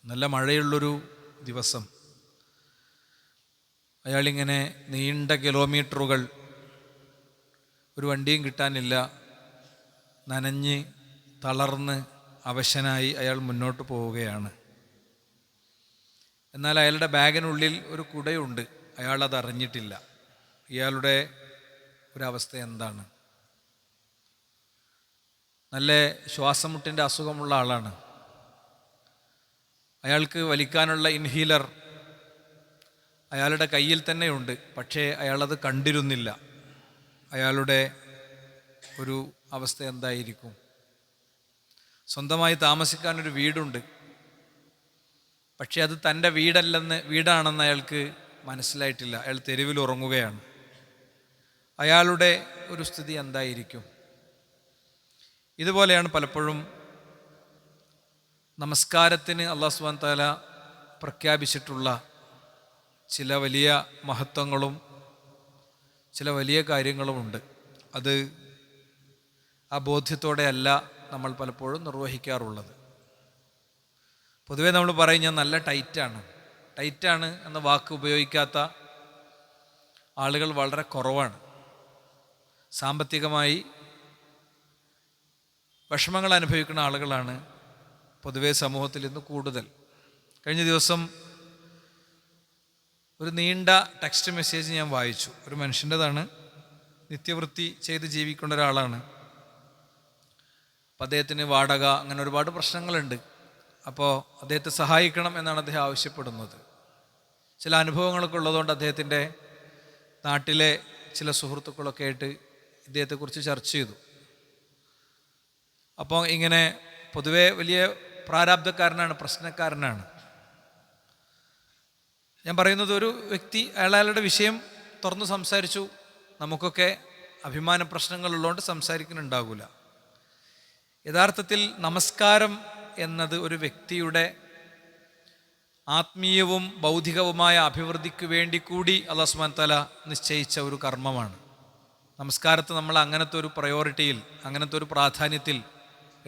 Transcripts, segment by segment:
നല്ല മഴയുള്ളൊരു ദിവസം. അയാളിങ്ങനെ നീണ്ട കിലോമീറ്ററുകൾ, ഒരു വണ്ടിയും കിട്ടാനില്ല, നനഞ്ഞ് തളർന്ന് അവശനായി അയാൾ മുന്നോട്ട് പോവുകയാണ്. എന്നാൽ അയാളുടെ ബാഗിനുള്ളിൽ ഒരു കുടയുണ്ട്. അയാളത് അറിഞ്ഞിട്ടില്ല. ഇയാളുടെ ഒരവസ്ഥ എന്താണ്? നല്ല ശ്വാസം മുട്ടിൻ്റെ അസുഖമുള്ള ആളാണ്. അയാൾക്ക് വലിക്കാനുള്ള ഇൻഹീലർ അയാളുടെ കയ്യിൽ തന്നെയുണ്ട്. പക്ഷേ അയാളത് കണ്ടിരുന്നില്ല. അയാളുടെ ഒരു അവസ്ഥ എന്തായിരിക്കും? സ്വന്തമായി താമസിക്കാനൊരു വീടുണ്ട്. പക്ഷേ അത് തൻ്റെ വീടാണെന്ന് അയാൾക്ക് മനസ്സിലായിട്ടില്ല. അയാൾ തെരുവിൽ ഉറങ്ങുകയാണ്. അയാളുടെ ഒരു സ്ഥിതി എന്തായിരിക്കും? ഇതുപോലെയാണ് പലപ്പോഴും നമസ്കാരത്തിന് അല്ലാഹു സുബ്ഹാനഹു വ തആല പ്രഖ്യാപിച്ചിട്ടുള്ള ചില വലിയ മഹത്വങ്ങളും ചില വലിയ കാര്യങ്ങളുമുണ്ട്. അത് ആ ബോധ്യത്തോടെ അല്ല നമ്മൾ പലപ്പോഴും നിർവഹിക്കാറുള്ളത്. പൊതുവേ നമ്മൾ പറയും, ഞാൻ നല്ല ടൈറ്റാണ് എന്ന വാക്ക് ഉപയോഗിക്കാത്ത ആളുകൾ വളരെ കുറവാണ്. സാമ്പത്തികമായി വിഷമങ്ങൾ അനുഭവിക്കുന്ന ആളുകളാണ് പൊതുവേ സമൂഹത്തിൽ ഇന്ന് കൂടുതൽ. കഴിഞ്ഞ ദിവസം ഒരു നീണ്ട ടെക്സ്റ്റ് മെസ്സേജ് ഞാൻ വായിച്ചു. ഒരു മനുഷ്യൻ്റെതാണ്. നിത്യവൃത്തി ചെയ്ത് ജീവിക്കേണ്ട ഒരാളാണ്. അപ്പം അദ്ദേഹത്തിന് വാടക, അങ്ങനെ ഒരുപാട് പ്രശ്നങ്ങളുണ്ട്. അപ്പോൾ അദ്ദേഹത്തെ സഹായിക്കണം എന്നാണ് അദ്ദേഹം ആവശ്യപ്പെടുന്നത്. ചില അനുഭവങ്ങളൊക്കെ ഉള്ളതുകൊണ്ട് അദ്ദേഹത്തിൻ്റെ നാട്ടിലെ ചില സുഹൃത്തുക്കളൊക്കെ ആയിട്ട് ഇദ്ദേഹത്തെക്കുറിച്ച് ചർച്ച ചെയ്തു. അപ്പോൾ ഇങ്ങനെ പൊതുവെ വലിയ പ്രാരാബ്ധക്കാരനാണ്, പ്രശ്നക്കാരനാണ്. ഞാൻ പറയുന്നത്, ഒരു വ്യക്തി അയാളുടെ വിഷയം തുറന്ന് സംസാരിച്ചു. നമുക്കൊക്കെ അഭിമാന പ്രശ്നങ്ങളുള്ളതുകൊണ്ട് സംസാരിക്കുന്നുണ്ടാകില്ല. യഥാർത്ഥത്തിൽ നമസ്കാരം എന്നത് ഒരു വ്യക്തിയുടെ ആത്മീയവും ബൗദ്ധികവുമായ അഭിവൃദ്ധിക്ക് വേണ്ടി കൂടി അല്ലാഹു സുബ്ഹാനഹു വ തആല നിശ്ചയിച്ച ഒരു കർമ്മമാണ്. നമസ്കാരത്തെ നമ്മൾ അങ്ങനത്തെ ഒരു പ്രയോറിറ്റിയിൽ, അങ്ങനത്തെ ഒരു പ്രാധാന്യത്തിൽ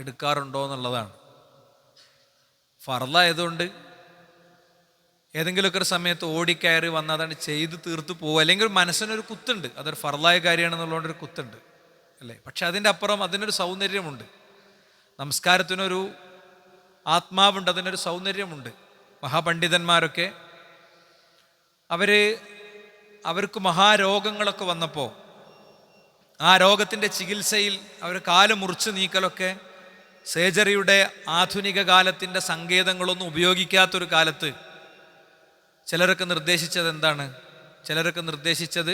എടുക്കാറുണ്ടോ എന്നുള്ളതാണ്. ഫർളായതുകൊണ്ട് ഏതെങ്കിലുമൊക്കെ ഒരു സമയത്ത് ഓടിക്കയറി വന്ന് അതാണ് ചെയ്ത് തീർത്ത് പോകുക. അല്ലെങ്കിൽ ഒരു മനസ്സിനൊരു കുത്തുണ്ട്, അതൊരു ഫർളായ കാര്യമാണെന്നുള്ളതുകൊണ്ടൊരു കുത്തുണ്ട് അല്ലേ. പക്ഷെ അതിൻ്റെ അപ്പുറം അതിനൊരു സൗന്ദര്യമുണ്ട്. നമസ്കാരത്തിനൊരു ആത്മാവുണ്ട്, അതിനൊരു സൗന്ദര്യമുണ്ട്. മഹാപണ്ഡിതന്മാരൊക്കെ അവർക്ക് മഹാരോഗങ്ങളൊക്കെ വന്നപ്പോൾ ആ രോഗത്തിൻ്റെ ചികിത്സയിൽ അവർ കാല് മുറിച്ച് നീക്കലൊക്കെ സർജറിയുടെ ആധുനിക കാലത്തിൻ്റെ സങ്കേതങ്ങളൊന്നും ഉപയോഗിക്കാത്തൊരു കാലത്ത് ചിലരൊക്കെ നിർദ്ദേശിച്ചത് എന്താണ്? ചിലരൊക്കെ നിർദ്ദേശിച്ചത്,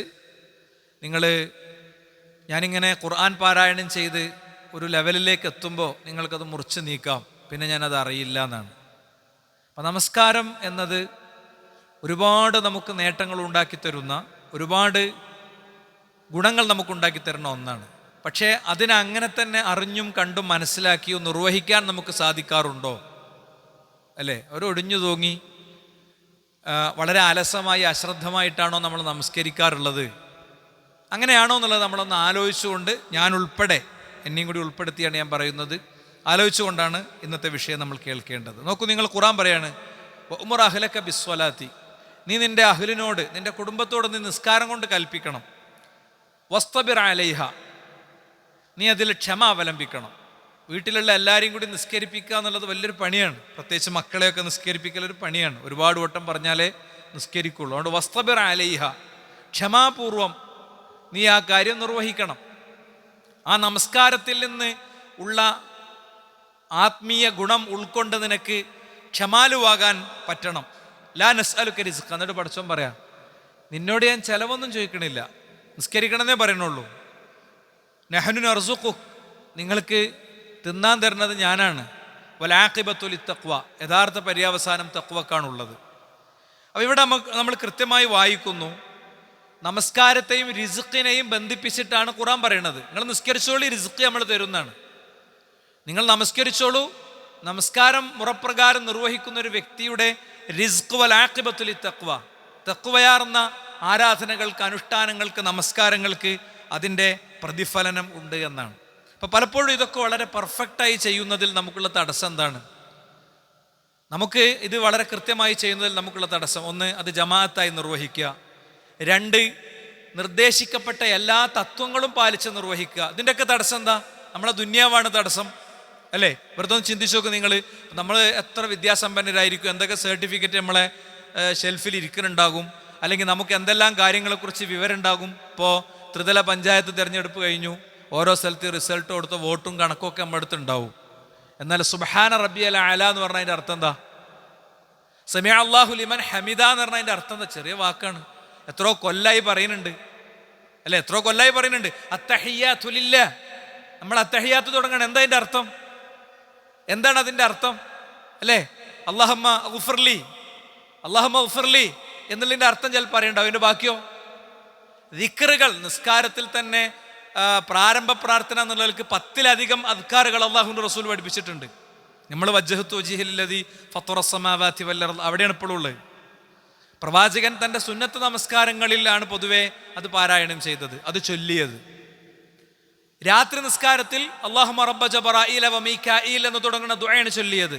ഞാനിങ്ങനെ ഖുർആൻ പാരായണം ചെയ്ത് ഒരു ലെവലിലേക്ക് എത്തുമ്പോൾ നിങ്ങൾക്കത് മുറിച്ച് നീക്കാം, പിന്നെ ഞാനത് അറിയില്ല എന്നാണ്. അപ്പം നമസ്കാരം എന്നത് ഒരുപാട് നമുക്ക് നേട്ടങ്ങൾ ഉണ്ടാക്കിത്തരുന്ന, ഒരുപാട് ഗുണങ്ങൾ നമുക്കുണ്ടാക്കി തരുന്ന ഒന്നാണ്. പക്ഷേ അതിനെ അങ്ങനെ തന്നെ അറിഞ്ഞും കണ്ടും മനസ്സിലാക്കിയോ നിർവഹിക്കാൻ നമുക്ക് സാധിക്കാറുണ്ടോ? അല്ലേ? ഒരു ഒടിഞ്ഞു തൂങ്ങി വളരെ അലസമായി അശ്രദ്ധമായിട്ടാണോ നമ്മൾ നമസ്കരിക്കാറുള്ളത്? അങ്ങനെയാണോ എന്നുള്ളത് നമ്മളൊന്ന് ആലോചിച്ചുകൊണ്ട്, ഞാൻ ഉൾപ്പെടെ, എന്നെയും കൂടി ഉൾപ്പെടുത്തിയാണ് ഞാൻ പറയുന്നത്, ആലോചിച്ചുകൊണ്ടാണ് ഇന്നത്തെ വിഷയം നമ്മൾ കേൾക്കേണ്ടത്. നോക്കൂ, നിങ്ങൾ ഖുർആൻ പറയാണ്, ഉമർ അഹ്ലക ബിസ്വലാത്തി, നീ നിൻ്റെ അഹ്ലിനോട്, നിൻ്റെ കുടുംബത്തോട് നീ നിസ്കാരം കൊണ്ട് കൽപ്പിക്കണം. വസ്തബിർ അലൈഹ, നീ അതിൽ ക്ഷമ അവലംബിക്കണം. വീട്ടിലുള്ള എല്ലാവരെയും കൂടി നിസ്കരിപ്പിക്കുക എന്നുള്ളത് വലിയൊരു പണിയാണ്. പ്രത്യേകിച്ച് മക്കളെയൊക്കെ നിസ്കരിപ്പിക്കലൊരു പണിയാണ്. ഒരുപാട് വട്ടം പറഞ്ഞാലേ നിസ്കരിക്കുള്ളൂ. അതുകൊണ്ട് വസ്തബിർ അലൈഹ, ക്ഷമാപൂർവം നീ ആ കാര്യം നിർവഹിക്കണം. ആ നമസ്കാരത്തിൽ നിന്ന് ഉള്ള ആത്മീയ ഗുണം ഉൾക്കൊണ്ട് നിനക്ക് ക്ഷമാലുവാകാൻ പറ്റണം. ലാ നസ്അലുക റിസ്ഖ, എന്നിട്ട് പടച്ചോൻ പറയാം, നിന്നോട് ഞാൻ ചെലവൊന്നും ചോദിക്കണില്ല, നിസ്കരിക്കണമെന്നേ പറയണുള്ളൂ. നഹ്നു നർസുഖുക്, നിങ്ങൾക്ക് തിന്നാൻ തരുന്നത് ഞാനാണ്. വൽആഖിബത്തു ലിത്തഖ്വ, യഥാർത്ഥ പര്യവസാനം തഖ്വക്കാണുള്ളത്. അപ്പോൾ ഇവിടെ നമ്മൾ കൃത്യമായി വായിക്കുന്നു, നമസ്കാരത്തെയും റിസ്ഖിനെയും ബന്ധിപ്പിച്ചിട്ടാണ് ഖുർആൻ പറയുന്നത്. നിങ്ങൾ നിസ്കരിച്ചോളൂ, റിസ്ഖ് നമ്മൾ തരുന്നതാണ്. നിങ്ങൾ നമസ്കരിച്ചോളൂ, നമസ്കാരം മുറപ്രകാരം നിർവഹിക്കുന്ന ഒരു വ്യക്തിയുടെ റിസ്ഖ് വൽആഖിബത്തു ലിത്തഖ്വ, തഖ്വയാർന്ന ആരാധനകൾക്ക്, അനുഷ്ഠാനങ്ങൾക്ക്, നമസ്കാരങ്ങൾക്ക് അതിൻ്റെ പ്രതിഫലനം ഉണ്ട് എന്നാണ്. അപ്പോൾ പലപ്പോഴും ഇതൊക്കെ വളരെ പെർഫെക്റ്റായി ചെയ്യുന്നതിൽ നമുക്കുള്ള തടസ്സം എന്താണ്? നമുക്ക് ഇത് വളരെ കൃത്യമായി ചെയ്യുന്നതിൽ നമുക്കുള്ള തടസ്സം: ഒന്ന്, അത് ജമാഅത്തായി നിർവഹിക്കുക; രണ്ട്, നിർദ്ദേശിക്കപ്പെട്ട എല്ലാ തത്വങ്ങളും പാലിച്ച് നിർവഹിക്കുക. ഇതിൻ്റെയൊക്കെ തടസ്സം എന്താ? നമ്മളെ ദുന്യാവാണ് തടസ്സം, അല്ലേ? വെറുതെ ഒന്ന് ചിന്തിച്ചു നോക്ക് നിങ്ങൾ. നമ്മൾ എത്ര വിദ്യാസമ്പന്നരായിരിക്കും, എന്തൊക്കെ സർട്ടിഫിക്കറ്റ് നമ്മളെ ഷെൽഫിൽ ഇരിക്കുന്നുണ്ടാകും, അല്ലെങ്കിൽ നമുക്ക് എന്തെല്ലാം കാര്യങ്ങളെക്കുറിച്ച് വിവരം ഉണ്ടാകും. ഇപ്പോൾ ത്രിതല പഞ്ചായത്ത് തിരഞ്ഞെടുപ്പ് കഴിഞ്ഞു, ഓരോ സ്ഥലത്ത് റിസൾട്ട് കൊടുത്ത വോട്ടും കണക്കൊക്കെ നമ്മുടെ അടുത്തുണ്ടാവും. എന്നാൽ സുബ്ഹാന റബ്ബിയൽ അഅല എന്ന് പറഞ്ഞതിൻ്റെ അർത്ഥം എന്താ? സമിഅ അല്ലാഹു ലിമൻ ഹമിദ എന്ന് പറഞ്ഞതിൻ്റെ അർത്ഥം എന്താ? ചെറിയ വാക്കാണ്, എത്രയോ കൊല്ലായി പറയുന്നുണ്ട്, അല്ലെ? എത്രയോ കൊല്ലായി പറയുന്നുണ്ട് അത്തഹിയ്യാതു ലില്ലാഹ്. നമ്മൾ അത്തഹിയ്യാത്ത് തുടങ്ങണം. എന്താ അതിൻ്റെ അർത്ഥം? എന്താണ് അതിൻ്റെ അർത്ഥം? അല്ലേ? അല്ലാഹുമ്മ ഗുഫിർലി, അല്ലാഹുമ്മ ഗുഫിർലി എന്നുള്ളതിൻ്റെ അർത്ഥം ചിലപ്പോൾ അറിയണ്ടാവും. അതിൻ്റെ ബാക്കിയോ? ദിക്റുകൾ, നിസ്കാരത്തിൽ തന്നെ പ്രാരംഭ പ്രാർത്ഥന എന്നുള്ളവർക്ക് 10-ലധികം അദ്കാറുകൾ അല്ലാഹുവിൻ്റെ റസൂൽ പഠിപ്പിച്ചിട്ടുണ്ട്. നമ്മൾ വജ്ജഹ്തു വജ്ഹില്ലദീ ഫത്തറസ് സമാവാതി വൽ അർദ് അവിടെയാണ് ഇപ്പോഴും ഉള്ളത്. പ്രവാചകൻ തൻ്റെ സുന്നത്ത് നമസ്കാരങ്ങളിലാണ് പൊതുവെ അത് പാരായണം ചെയ്തത്, അത് ചൊല്ലിയത്. രാത്രി നിസ്കാരത്തിൽ അല്ലാഹുമ്മ റബ്ബ ജബറായീല വ മീകാഈൽ എന്ന് തുടങ്ങുന്ന ദുആയാണ് ചൊല്ലിയത്.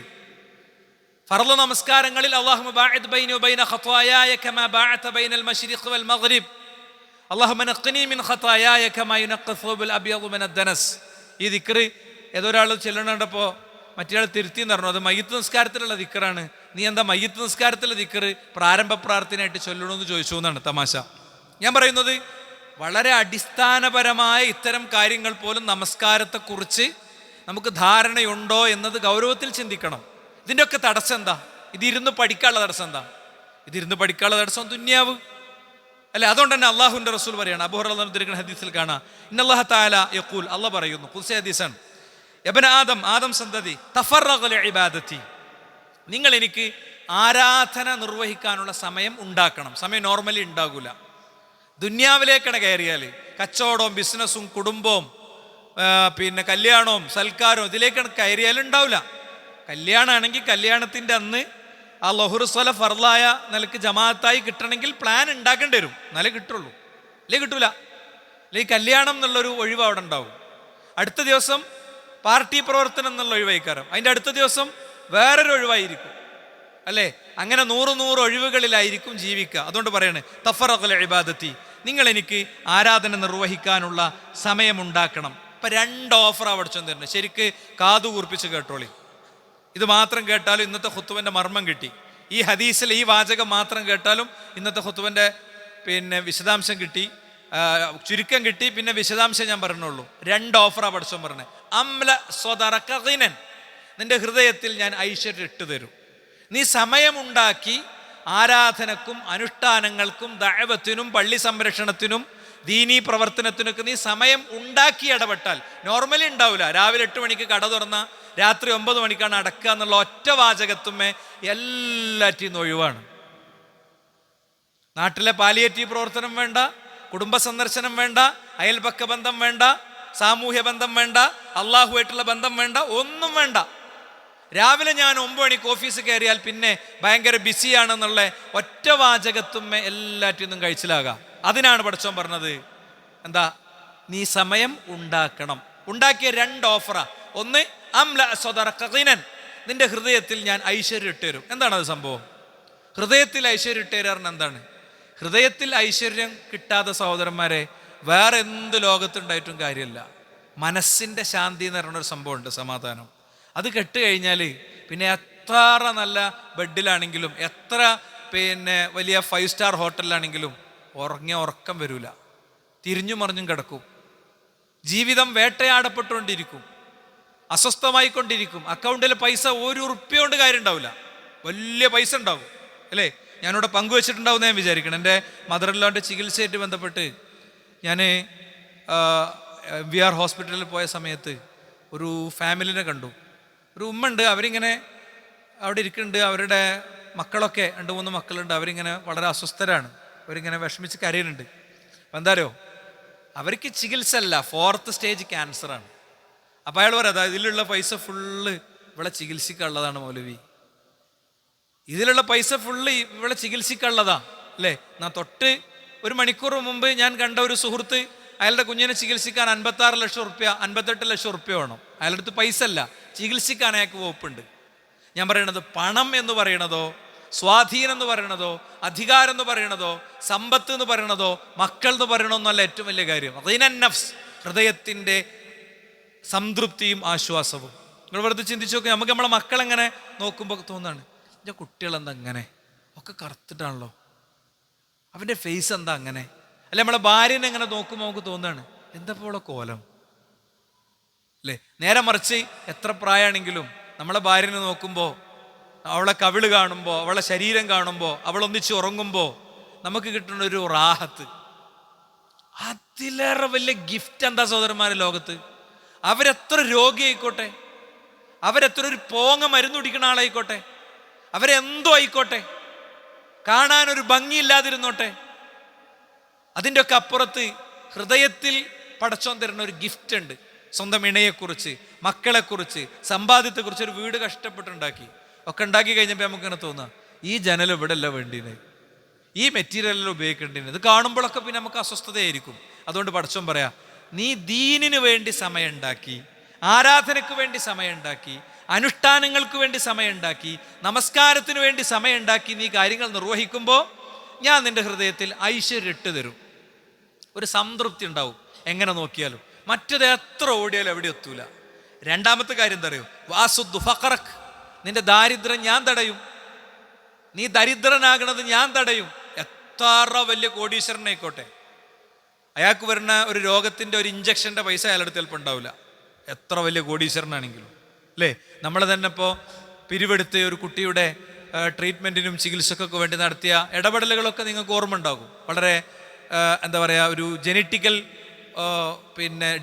ഫർള് നമസ്കാരങ്ങളിൽ അല്ലാഹുമ്മ ബാഇദ് ബൈനി വബൈന ഖത്വായായ കമാ ബഅഅത ബൈനൽ മശ്രിഖ് വൽ മഗ്രിബ് അല്ലാഹുമ്മ നഖ്നി മിൻ ഖത്വായായ കമാ യുനഖ്ഖു ഥൗബുൽ അബ്യദു മിനദ് ദനസ്. ഈ ദിക്ർ ഏതൊരാൾ ചെല്ലണണ്ടപ്പോൾ മറ്റേയാൾ തിരുത്തി എന്ന് പറഞ്ഞു, അത് മയ്യിത്ത് നിസ്കാരത്തിലുള്ള ദിക്റാണ്. നീ എന്താ മയ്യിത്ത് നിസ്കാരത്തിലെ ദിക്ർ പ്രാരംഭ പ്രാർത്ഥനയായിട്ട് ചൊല്ലണമെന്ന് ചോദിച്ചു എന്നാണ് തമാശ. ഞാൻ പറയുന്നത് വളരെ അടിസ്ഥാനപരമായ ഇത്തരം കാര്യങ്ങൾ പോലും നമസ്കാരത്തെക്കുറിച്ച് നമുക്ക് ധാരണയുണ്ടോ എന്നത് ഗൗരവത്തിൽ ചിന്തിക്കണം. ഇതിൻ്റെയൊക്കെ തടസ്സം എന്താ? ഇതിരുന്ന് പഠിക്കാനുള്ള തടസ്സം എന്താ? ഇതിരുന്ന് പഠിക്കാനുള്ള തടസ്സം ദുന്യാവ്, അല്ലെ? അതുകൊണ്ട് തന്നെ അള്ളാഹുവിൻ്റെ റസൂൽ പറയാണ്, അബൂ ഹുറൈറ ഉദ്ധരിക്കുന്ന ഹദീസിൽ കാണാം, ഇന്നല്ലാഹ തആല യഖൂൽ, അള്ളാഹ് പറയുന്നു, ഖുദ്സി ഹദീസാണ്, യബ്ന ആദം, ആദം സന്തതി, തഫറഗ ലിഇബാദതി, നിങ്ങൾ എനിക്ക് ആരാധന നിർവഹിക്കാനുള്ള സമയം ഉണ്ടാക്കണം. സമയം നോർമലി ഉണ്ടാകൂല. ദുന്യാവിലേക്കാണ് കയറിയാൽ കച്ചവടവും ബിസിനസ്സും കുടുംബവും പിന്നെ കല്യാണവും സൽക്കാരവും ഇതിലേക്കാണ് കയറിയാൽ ഉണ്ടാവില്ല. കല്യാണമാണെങ്കിൽ കല്യാണത്തിൻ്റെ അന്ന് ആ ലൊഹ്റ് സ്വല ഫർലായ നിലക്ക് ജമാഅത്തായി കിട്ടണമെങ്കിൽ പ്ലാൻ ഉണ്ടാക്കേണ്ടി വരും, എന്നാലേ കിട്ടുള്ളൂ. അല്ലേ കിട്ടൂല. അല്ലെങ്കിൽ കല്യാണം എന്നുള്ളൊരു ഒഴിവ് അവിടെ ഉണ്ടാവും. അടുത്ത ദിവസം പാർട്ടി പ്രവർത്തനം എന്നുള്ള ഒഴിവായിക്കാരം, അതിൻ്റെ അടുത്ത ദിവസം വേറൊരു ഒഴിവായിരിക്കും, അല്ലേ? അങ്ങനെ 100 ഒഴിവുകളിലായിരിക്കും ജീവിക്കുക. അതുകൊണ്ട് പറയാണ് തഫറഖ ലിഇബാദതി, നിങ്ങൾ എനിക്ക് ആരാധന നിർവഹിക്കാനുള്ള സമയമുണ്ടാക്കണം. ഇപ്പം 2 ഓഫറാണ് പഠിച്ചു തരുന്നത്. ശരിക്ക് കാതു കൂർപ്പിച്ച് കേട്ടോളി. ഇത് മാത്രം കേട്ടാലും ഇന്നത്തെ ഖുത്ബന്റെ മർമ്മം കിട്ടി. ഈ ഹദീസിൽ ഈ വാചകം മാത്രം കേട്ടാലും ഇന്നത്തെ ഖുത്ബന്റെ പിന്നെ വിശദാംശം കിട്ടി, ചുരുക്കം കിട്ടി. പിന്നെ വിശദാംശം ഞാൻ പറഞ്ഞുള്ളൂ. 2 ഓഫറാണ് പഠിച്ചോ പറഞ്ഞത്. അംല സ്വദറക ഗിനൻ, നിന്റെ ഹൃദയത്തിൽ ഞാൻ ഐശ്വര്യം ഇട്ടു തരും. നീ സമയമുണ്ടാക്കി ആരാധനക്കും അനുഷ്ഠാനങ്ങൾക്കും ദഅവത്തിനും പള്ളി സംരക്ഷണത്തിനും ദീനീ പ്രവർത്തനത്തിനൊക്കെ നീ സമയം ഉണ്ടാക്കി ഇടപെട്ടാൽ, നോർമലി ഉണ്ടാവില്ല. രാവിലെ 8 മണിക്ക് കട തുറന്ന രാത്രി 9 മണിക്കാണ് അടക്കുക എന്നുള്ള ഒറ്റ വാചകത്തുമേ എല്ലാറ്റിന്നും ഒഴിവാണ്. നാട്ടിലെ പാലിയേറ്റീവ് പ്രവർത്തനം വേണ്ട, കുടുംബ സന്ദർശനം വേണ്ട, അയൽപക്ക ബന്ധം വേണ്ട, സാമൂഹ്യ ബന്ധം വേണ്ട, അള്ളാഹുമായിട്ടുള്ള ബന്ധം വേണ്ട, ഒന്നും വേണ്ട. രാവിലെ ഞാൻ 9 മണിക്ക് ഓഫീസ് കയറിയാൽ പിന്നെ ഭയങ്കര ബിസിയാണെന്നുള്ള ഒറ്റ വാചകത്തുമ്മേ എല്ലാറ്റിന്നും കഴിച്ചിലാകാം. അതിനാണ് പടച്ചോൻ പറഞ്ഞത് എന്താ? നീ സമയം ഉണ്ടാക്കണം. ഉണ്ടാക്കിയ 2 ഓഫറാ. ഒന്ന്, അംല സ്വദറക ഗിനൻ, നിന്റെ ഹൃദയത്തിൽ ഞാൻ ഐശ്വര്യം ഇട്ടുതരും. എന്താണത് സംഭവം? ഹൃദയത്തിൽ ഐശ്വര്യം ഇട്ടുതരാറിന് എന്താണ്? ഹൃദയത്തിൽ ഐശ്വര്യം കിട്ടാത്ത സഹോദരന്മാരെ വേറെ എന്ത് ലോകത്തുണ്ടായിട്ടും കാര്യമില്ല. മനസ്സിൻ്റെ ശാന്തി എന്ന് പറയുന്നൊരു സംഭവമുണ്ട്, സമാധാനം. അത് കെട്ടുകഴിഞ്ഞാൽ പിന്നെ എത്ര നല്ല ബെഡിലാണെങ്കിലും എത്ര പിന്നെ വലിയ 5 സ്റ്റാർ ഹോട്ടലിലാണെങ്കിലും ഉറക്കം വരില്ല, തിരിഞ്ഞു മറിഞ്ഞും കിടക്കും. ജീവിതം വേട്ടയാടപ്പെട്ടുകൊണ്ടിരിക്കും, അസ്വസ്ഥമായിക്കൊണ്ടിരിക്കും. അക്കൗണ്ടിൽ പൈസ 1 ഉറുപ്പ്യ കൊണ്ട് കാര്യം ഉണ്ടാവില്ല, വലിയ പൈസ ഉണ്ടാവും, അല്ലേ? ഞാനിവിടെ പങ്കുവെച്ചിട്ടുണ്ടാവും ഞാൻ വിചാരിക്കണം. എൻ്റെ മദറിലോൻ്റെ ചികിത്സയായിട്ട് ബന്ധപ്പെട്ട് ഞാൻ VR ഹോസ്പിറ്റലിൽ പോയ സമയത്ത് ഒരു ഫാമിലിനെ കണ്ടു. ഒരു ഉമ്മ ഉണ്ട്, അവരിങ്ങനെ അവിടെ ഇരിക്കുന്നുണ്ട്. അവരുടെ മക്കളൊക്കെ 2-3 മക്കളുണ്ട്. അവരിങ്ങനെ വളരെ അസ്വസ്ഥരാണ്, അവരിങ്ങനെ വിഷമിച്ച് കരയുന്നുണ്ട്. അപ്പം എന്താരോ, അവർക്ക് ചികിത്സ അല്ല, 4th സ്റ്റേജ് ക്യാൻസറാണ്. അപ്പം അയാൾ പറയാം, അതായത് ഇതിലുള്ള പൈസ ഫുള്ള് ഇവിടെ ചികിത്സിക്കാനുള്ളതാണ് മൗലവി, ഇതിലുള്ള പൈസ ഫുള്ള് ഇവിടെ ചികിത്സിക്കാനുള്ളതാ, അല്ലേ? എന്നാ തൊട്ട് 1 മണിക്കൂർ മുമ്പ് ഞാൻ കണ്ട ഒരു സുഹൃത്ത്, അയാളുടെ കുഞ്ഞിനെ ചികിത്സിക്കാൻ 56 ലക്ഷം റുപ്യ 58 ലക്ഷം റുപ്യ വേണം. അയാളുടെ അടുത്ത് പൈസ അല്ല, ചികിത്സിക്കാൻ അയാൾക്ക് വകുപ്പുണ്ട്. ഞാൻ പറയണത് പണം എന്ന് പറയണതോ, സ്വാധീനം എന്ന് പറയണതോ, അധികാരം എന്ന് പറയണതോ, സമ്പത്ത് എന്ന് പറയണതോ, മക്കൾ എന്ന് പറയണമെന്നല്ല ഏറ്റവും വലിയ കാര്യം. നഫ്സ്, ഹൃദയത്തിൻ്റെ സംതൃപ്തിയും ആശ്വാസവും. നിങ്ങൾ വെറുതെ ചിന്തിച്ചു നോക്കി, നമുക്ക് നമ്മളെ മക്കളെങ്ങനെ നോക്കുമ്പോൾ തോന്നാണ്, എൻ്റെ കുട്ടികളെന്താ അങ്ങനെ ഒക്കെ കറുത്തിട്ടാണല്ലോ, അവൻ്റെ ഫേസ് എന്താ അങ്ങനെ, അല്ലെ നമ്മളെ ഭാര്യനെ എങ്ങനെ നോക്കുമ്പോൾ നമുക്ക് തോന്നുകയാണ് എന്താ പോലെ കോലം അല്ലേ. നേരെ മറിച്ച് എത്ര പ്രായമാണെങ്കിലും നമ്മളെ ഭാര്യനെ നോക്കുമ്പോൾ, അവളെ കവിള് കാണുമ്പോൾ, അവളെ ശരീരം കാണുമ്പോൾ, അവളൊന്നിച്ച് ഉറങ്ങുമ്പോൾ നമുക്ക് കിട്ടുന്ന ഒരു റാഹത്ത്, അതിലേറെ വലിയ ഗിഫ്റ്റ് എന്താ സഹോദരന്മാരെ ലോകത്ത്? അവരെത്ര രോഗിയായിക്കോട്ടെ, അവരെത്ര ഒരു പോങ്ങ മരുന്ന് കുടിക്കുന്ന ആളായിക്കോട്ടെ, അവരെന്തോ ആയിക്കോട്ടെ, കാണാനൊരു ഭംഗിയില്ലാതിരുന്നോട്ടെ, അതിൻ്റെ ഒക്കെ അപ്പുറത്ത് ഹൃദയത്തിൽ പടച്ചോൻ തരുന്ന ഒരു ഗിഫ്റ്റ് ഉണ്ട്. സ്വന്തം ഇണയെക്കുറിച്ച്, മക്കളെക്കുറിച്ച്, സമ്പാദ്യത്തെക്കുറിച്ച്, ഒരു വീട് കഷ്ടപ്പെട്ടുണ്ടാക്കി ഒക്കെ ഉണ്ടാക്കി കഴിഞ്ഞപ്പോൾ നമുക്കിങ്ങനെ തോന്നുക ഈ ജനൽ ഇവിടെ അല്ല വേണ്ടീനെ, ഈ മെറ്റീരിയലെല്ലാം ഉപയോഗിക്കേണ്ടത്. ഇത് കാണുമ്പോഴൊക്കെ പിന്നെ നമുക്ക് അസ്വസ്ഥതയായിരിക്കും. അതുകൊണ്ട് പടച്ചോൻ പറയാ, നീ ദീനിന് വേണ്ടി സമയമുണ്ടാക്കി, ആരാധനയ്ക്ക് വേണ്ടി സമയമുണ്ടാക്കി, അനുഷ്ഠാനങ്ങൾക്ക് വേണ്ടി സമയമുണ്ടാക്കി, നമസ്കാരത്തിന് വേണ്ടി സമയമുണ്ടാക്കി നീ കാര്യങ്ങൾ നിർവഹിക്കുമ്പോൾ ഞാൻ നിന്റെ ഹൃദയത്തിൽ ഐശ്വര്യം ഇട്ട് തരും, ഒരു സംതൃപ്തി ഉണ്ടാവും എങ്ങനെ നോക്കിയാലും. മറ്റത് എത്ര ഓടിയാലും എവിടെ എത്തൂല. രണ്ടാമത്തെ കാര്യം എന്താ അറിയോ? വാസുദ്ദു ഫഖറക്, നിന്റെ ദാരിദ്ര്യം ഞാൻ തടയും, നീ ദരിദ്രനാകണത് ഞാൻ തടയും. എത്ര വലിയ കോടീശ്വരനായിക്കോട്ടെ, അയാൾക്ക് വരുന്ന ഒരു രോഗത്തിൻ്റെ ഒരു ഇഞ്ചക്ഷൻ്റെ പൈസ അയാളുടെ ചിലപ്പോൾ ഉണ്ടാവില്ല, എത്ര വലിയ കോടീശ്വരനാണെങ്കിലും അല്ലേ. നമ്മൾ തന്നെ ഇപ്പോൾ പിരിവെടുത്ത് ഒരു കുട്ടിയുടെ ട്രീറ്റ്മെൻറ്റിനും ചികിത്സക്കൊക്കെ വേണ്ടി നടത്തിയ ഇടപെടലുകളൊക്കെ നിങ്ങൾക്ക് ഓർമ്മ ഉണ്ടാകും. വളരെ എന്താ പറയുക, ഒരു ജനറ്റിക്കൽ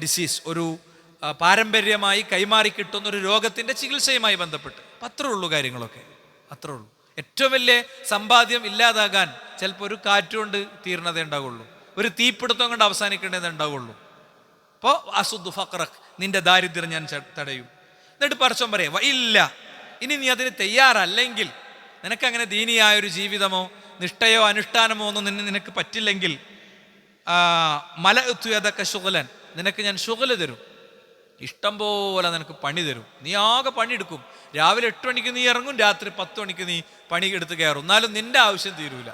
ഡിസീസ്, ഒരു പാരമ്പര്യമായി കൈമാറി കിട്ടുന്ന ഒരു രോഗത്തിൻ്റെ ചികിത്സയുമായി ബന്ധപ്പെട്ട്. അപ്പം അത്രേ ഉള്ളൂ കാര്യങ്ങളൊക്കെ, അത്രേ ഉള്ളൂ. ഏറ്റവും വലിയ സമ്പാദ്യം ഇല്ലാതാകാൻ ചിലപ്പോൾ ഒരു കാറ്റുകൊണ്ട് തീർന്നതേ ഉണ്ടാവുള്ളൂ, ഒരു തീപിടുത്തം കൊണ്ട് അവസാനിക്കേണ്ടതേ ഉണ്ടാവുള്ളൂ. അപ്പോൾ അസുദ്ദു ഫഖറക്, നിന്റെ ദാരിദ്ര്യം ഞാൻ തടയും. എന്നിട്ട് പടച്ചോൻ പറയാം, ഇല്ല ഇനി നീ അതിന് തയ്യാറല്ലെങ്കിൽ, നിനക്കങ്ങനെ ദീനിയായൊരു ജീവിതമോ നിഷ്ഠയോ അനുഷ്ഠാനമോ ഒന്നും നിനക്ക് പറ്റില്ലെങ്കിൽ, മലഅ്തുയദക ശുഗ്ലൻ, നിനക്ക് ഞാൻ ശുഗ്ല് തരും, ഇഷ്ടം പോലെ നിനക്ക് പണി തരും. നീ ആകെ പണിയെടുക്കും. രാവിലെ 8 മണിക്ക് നീ ഇറങ്ങും, രാത്രി 10 മണിക്ക് നീ പണി എടുത്ത് കയറും. എന്നാലും നിന്റെ ആവശ്യം തീരൂല,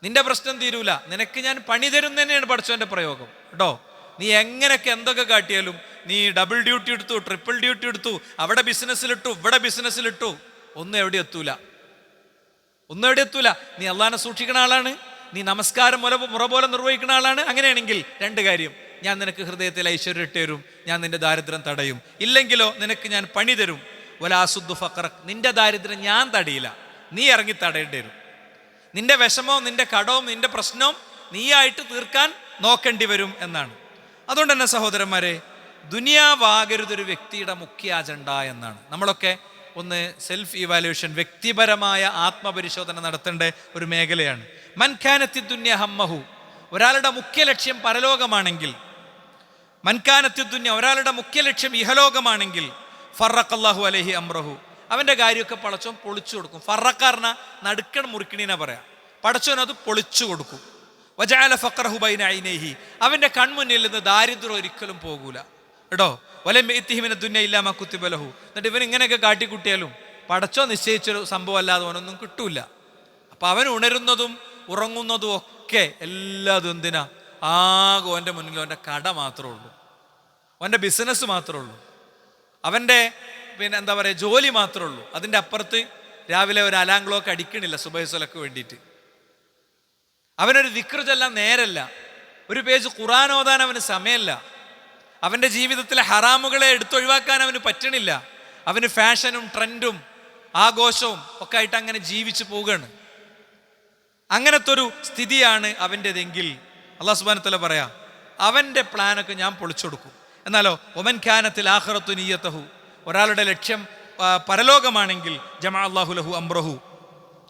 നിന്റെ പ്രശ്നം തീരൂല. നിനക്ക് ഞാൻ പണി തരും തന്നെയാണ് പടച്ചോന്റെ പ്രയോഗം കേട്ടോ. നീ എങ്ങനെയൊക്കെ എന്തൊക്കെ കാട്ടിയാലും, നീ ഡബിൾ ഡ്യൂട്ടി എടുത്തു, ട്രിപ്പിൾ ഡ്യൂട്ടി എടുത്തു, അവിടെ ബിസിനസ്സിലിട്ടു, ഇവിടെ ബിസിനസ്സിലിട്ടു, ഒന്നും എവിടെ എത്തൂല. നീ അള്ളാനെ സൂക്ഷിക്കുന്ന ആളാണ്, നീ നമസ്കാരം മുറ പോലെ നിർവഹിക്കുന്ന ആളാണ്. അങ്ങനെയാണെങ്കിൽ 2 കാര്യം, ഞാൻ നിനക്ക് ഹൃദയത്തിൽ ഐശ്വര്യം ഇട്ട് തരും, ഞാൻ നിന്റെ ദാരിദ്ര്യം തടയും. ഇല്ലെങ്കിലോ നിനക്ക് ഞാൻ പണി തരും. വലാസുദ്ദു ഫഖറക്, നിന്റെ ദാരിദ്ര്യം ഞാൻ തടയില്ല, നീ ഇറങ്ങി തടയേണ്ടി വരും. നിന്റെ വിഷമവും നിന്റെ കടവും നിന്റെ പ്രശ്നവും നീയായിട്ട് തീർക്കാൻ നോക്കേണ്ടി വരും എന്നാണ്. അതുകൊണ്ട് തന്നെ സഹോദരന്മാരെ, ദുനിയാവാകരുതൊരു വ്യക്തിയുടെ മുഖ്യ അജണ്ട എന്നാണ്. നമ്മളൊക്കെ ഒന്ന് സെൽഫ് ഇവാലുവേഷൻ, വ്യക്തിപരമായ ആത്മപരിശോധന നടത്തേണ്ട ഒരു മേഖലയാണ്. മൻ കാനത്തി ദുന്യ ഹമ്മഹു, ഒരാളുടെ മുഖ്യ ലക്ഷ്യം പരലോകമാണെങ്കിൽ, മൻ കാനത്തി ദുന്യ, ഒരാളുടെ മുഖ്യ ലക്ഷ്യം ഇഹലോകമാണെങ്കിൽ, ഫറഖല്ലാഹു അലൈഹി അംറഹു, അവൻ്റെ കാര്യമൊക്കെ പടച്ചോൻ പൊളിച്ചു കൊടുക്കും. ഫറഖാറിന നടുക്കൺ മുറിക്കണീനെ പറയാം, പടച്ചോൻ അത് പൊളിച്ചു കൊടുക്കും. വജഅല ഫഖറഹു ബൈന ഐനൈഹി, അവൻ്റെ കൺമുന്നിൽ നിന്ന് ദാരിദ്ര്യം ഒരിക്കലും പോകൂല കേട്ടോ. വലം യഅതിഹി മിന ദുനിയ ഇല്ലാ മാ കുതിബ ലഹു, എന്നിട്ട് ഇവൻ ഇങ്ങനെയൊക്കെ കാട്ടിക്കുട്ടിയാലും പടച്ചോൻ നിശ്ചയിച്ചൊരു സംഭവം അല്ലാതെ അവനൊന്നും കിട്ടൂല. അപ്പം അവൻ ഉണരുന്നതും ഉറങ്ങുന്നതും ഒക്കെ എല്ലാതും എന്തിനാ? ആകെ അവൻ്റെ മുന്നിൽ അവൻ്റെ കട മാത്രമേ ഉള്ളൂ, അവൻ്റെ ബിസിനസ് മാത്രമേ ഉള്ളൂ, അവൻ്റെ എന്താ പറയുക ജോലി മാത്രമേ ഉള്ളൂ. അതിൻ്റെ അപ്പുറത്ത് രാവിലെ ഒരു അലാം ക്ലോക്ക് അടിക്കണില്ല സുബഹി സ്വലക്ക് വേണ്ടിയിട്ട്. അവനൊരു ദിക്ർ ചൊല്ലാൻ നേരല്ല, ഒരു പേജ് ഖുർആൻ ഓതാൻ അവന് സമയമല്ല, അവൻ്റെ ജീവിതത്തിലെ ഹറാമുകളെ എടുത്തൊഴിവാക്കാൻ അവന് പറ്റണില്ല. അവന് ഫാഷനും ട്രെൻഡും ആഘോഷവും ഒക്കെ ആയിട്ട് അങ്ങനെ ജീവിച്ചു പോവുകയാണ്. അങ്ങനത്തെ ഒരു സ്ഥിതിയാണ് അവൻ്റെതെങ്കിൽ അല്ലാഹു സുബ്ഹാനഹു വ തആല പറയാം, അവൻ്റെ പ്ലാനൊക്കെ ഞാൻ പൊളിച്ചു കൊടുക്കും. എന്നാലോ ഒമൻ കാനത്തിൽ ആഖിറത്തു നിയ്യതഹു, ഒരാളുടെ ലക്ഷ്യം പരലോകമാണെങ്കിൽ ജമഅ അല്ലാഹു ലഹു അംറഹു,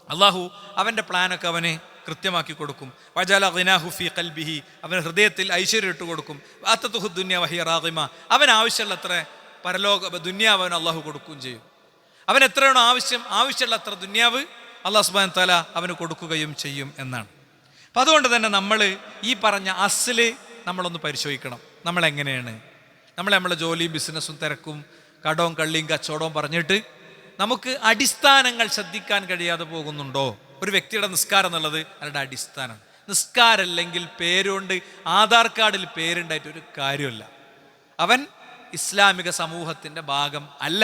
അള്ളാഹു അവൻ്റെ പ്ലാനൊക്കെ അവന് കൃത്യമാക്കി കൊടുക്കും. വജഅല ഗിനാഹു ഫീ ഖൽബിഹി, അവൻ ഹൃദയത്തിൽ ഐശ്വര്യം ഇട്ട് കൊടുക്കും. വഅതതുഹു ദുനിയ വഹിയ റാഗിമ, അവൻ ആവശ്യമുള്ളത്ര പരലോക ദുനിയാവ് അവൻ അള്ളാഹു കൊടുക്കുകയും ചെയ്യും. അവൻ എത്രയാണോ ആവശ്യമുള്ള അത്ര ദുനിയാവ് അല്ലാഹു സുബ്ഹാനഹു വ തആല അവന് കൊടുക്കുകയും ചെയ്യും എന്നാണ്. അപ്പം അതുകൊണ്ട് തന്നെ നമ്മൾ ഈ പറഞ്ഞ അസ്ല് നമ്മളൊന്ന് പരിശോധിക്കണം. നമ്മളെങ്ങനെയാണ് നമ്മളെ ജോലിയും ബിസിനസ്സും തിരക്കും കടവും കള്ളിയും കച്ചവടവും പറഞ്ഞിട്ട് നമുക്ക് അടിസ്ഥാനങ്ങൾ ശ്രദ്ധിക്കാൻ കഴിയാതെ പോകുന്നുണ്ടോ? ഒരു വ്യക്തിയുടെ നിസ്കാരം എന്നുള്ളത് അവരുടെ അടിസ്ഥാനം. നിസ്കാരമല്ലെങ്കിൽ പേരുകൊണ്ട് ആധാർ കാർഡിൽ പേരുണ്ടായിട്ട് ഒരു കാര്യമില്ല. അവൻ ഇസ്ലാമിക സമൂഹത്തിൻ്റെ ഭാഗം അല്ല.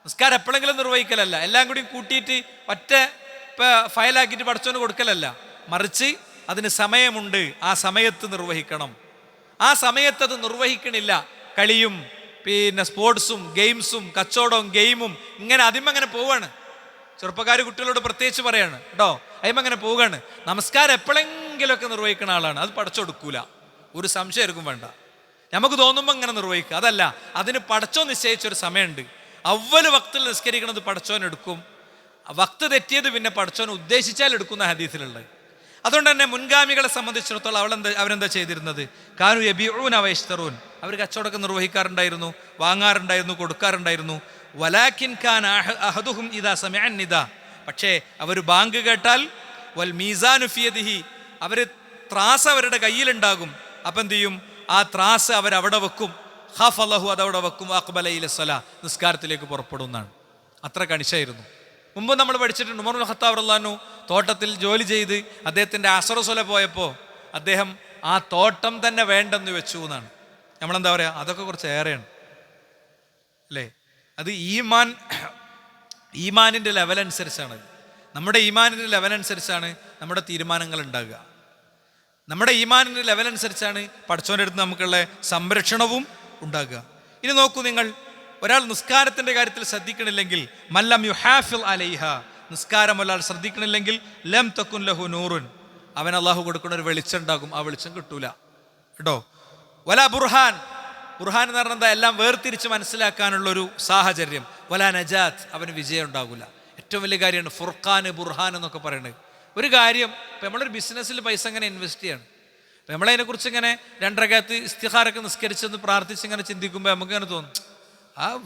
നിസ്കാരം എപ്പോഴെങ്കിലും നിർവഹിക്കലല്ല, എല്ലാം കൂടി കൂട്ടിയിട്ട് ഒറ്റ ഫയലാക്കിയിട്ട് പഠിച്ചോന് കൊടുക്കലല്ല. മറിച്ച് അതിന് സമയമുണ്ട്, ആ സമയത്ത് നിർവഹിക്കണം. ആ സമയത്ത് അത് നിർവഹിക്കണില്ല, കളിയും പിന്നെ സ്പോർട്സും ഗെയിംസും കച്ചവടവും ഗെയിമും ഇങ്ങനെ അതിമങ്ങനെ പോവാണ്. ചെറുപ്പക്കാർ കുട്ടികളോട് പ്രത്യേകിച്ച് പറയാണ് കേട്ടോ, അതിമങ്ങനെ പോവുകയാണ്. നമസ്കാരം എപ്പോഴെങ്കിലുമൊക്കെ നിർവഹിക്കുന്ന ആളാണ്, അത് പഠിച്ചെടുക്കൂല, ഒരു സംശയം വേണ്ട. നമുക്ക് തോന്നുമ്പോൾ ഇങ്ങനെ നിർവഹിക്കുക, അതല്ല. അതിന് പടച്ചോ നിശ്ചയിച്ചൊരു സമയമുണ്ട്. അവല് വക്തിൽ നിസ്കരിക്കണത് പടച്ചോൻ എടുക്കും, വക്ത് തെറ്റിയത് പിന്നെ പടച്ചോൻ ഉദ്ദേശിച്ചാൽ എടുക്കുന്ന ഹദീസിലുള്ളത്. അതുകൊണ്ട് തന്നെ മുൻഗാമികളെ സംബന്ധിച്ചിടത്തോളം അവരെന്താ ചെയ്തിരുന്നത്? കാനു യബിഊന വയശ്തറൂൻ, അവർ കച്ചവടമൊക്കെ നിർവഹിക്കാറുണ്ടായിരുന്നു, വാങ്ങാറുണ്ടായിരുന്നു, കൊടുക്കാറുണ്ടായിരുന്നു. വലാകിൻ കാന അഹദുഹും ഇദാ സമിഅ നിദാ, പക്ഷേ അവർ ബാങ്ക് കേട്ടാൽ വൽ മീസാനു ഫിയദിഹി, അവർ ത്രാസ് അവരുടെ കയ്യിലുണ്ടാകും. അപ്പം എന്ത് ചെയ്യും? ആ ത്രാസ് അവരവിടെ വെക്കും. ഖഫലഹു, അതവിടെ വെക്കും. അഖ്ബല ഇല സ്വലാ, നിസ്കാരത്തിലേക്ക് പുറപ്പെടുന്നതാണ്. അത്ര കണിശായിരുന്നു. മുമ്പ് നമ്മൾ പഠിച്ചിട്ടുണ്ട്, ഉമർ ഇബ്നുൽ ഖത്താബ് റളിയല്ലാഹു അൻഹു തോട്ടത്തിൽ ജോലി ചെയ്ത് അദ്ദേഹത്തിൻ്റെ അസ്ർ സ്വല പോയപ്പോൾ അദ്ദേഹം ആ തോട്ടം തന്നെ വേണ്ടെന്ന് വെച്ചു എന്നാണ്. നമ്മളെന്താ പറയുക, അതൊക്കെ കുറച്ച് ഏറെയാണ് അല്ലേ? അത് ഈമാനിൻ്റെ ലെവൽ അനുസരിച്ചാണ്. നമ്മുടെ ഈമാനിൻ്റെ ലെവൽ അനുസരിച്ചാണ് നമ്മുടെ തീരുമാനങ്ങൾ ഉണ്ടാകുക. നമ്മുടെ ഈമാനിൻ്റെ ലെവൽ അനുസരിച്ചാണ് പടച്ചോൻ്റെ അടുത്ത് നമുക്കുള്ള സംരക്ഷണവും ഉണ്ടാകുക. ഇനി നോക്കൂ നിങ്ങൾ, ഒരാൾ നിസ്കാരത്തിൻ്റെ കാര്യത്തിൽ ശ്രദ്ധിക്കണില്ലെങ്കിൽ, മല്ലം യുഹാഫിൽ അലൈഹ, നിസ്കാരം ഒരാൾ ശ്രദ്ധിക്കണില്ലെങ്കിൽ ലം തക്കുൻ ലഹു നൂറുൻ, അവൻ അള്ളാഹു കൊടുക്കുന്ന ഒരു വെളിച്ചം ഉണ്ടാകും, ആ വെളിച്ചം കിട്ടൂല കേട്ടോ. വല ബുർഹാൻ, ബുർഹാൻ എന്ന് പറഞ്ഞാൽ എന്താ? എല്ലാം വേർതിരിച്ച് മനസ്സിലാക്കാനുള്ളൊരു സാഹചര്യം. വല നജാത്ത്, അവന് വിജയം ഉണ്ടാകില്ല. ഏറ്റവും വലിയ കാര്യമാണ് ഫുർഖാൻ, ബുർഹാൻ എന്നൊക്കെ പറയുന്നത്. ഒരു കാര്യം, ഇപ്പം നമ്മളൊരു ബിസിനസ്സിൽ പൈസ ഇങ്ങനെ ഇൻവെസ്റ്റ് ചെയ്യാണ്, അപ്പം നമ്മളതിനെക്കുറിച്ച് ഇങ്ങനെ 2 റകഅത്ത് ഇസ്തിഖാറൊക്കെ നിസ്കരിച്ചെന്ന് പ്രാർത്ഥിച്ച് ഇങ്ങനെ ചിന്തിക്കുമ്പോൾ നമുക്കിങ്ങനെ തോന്നും, അത്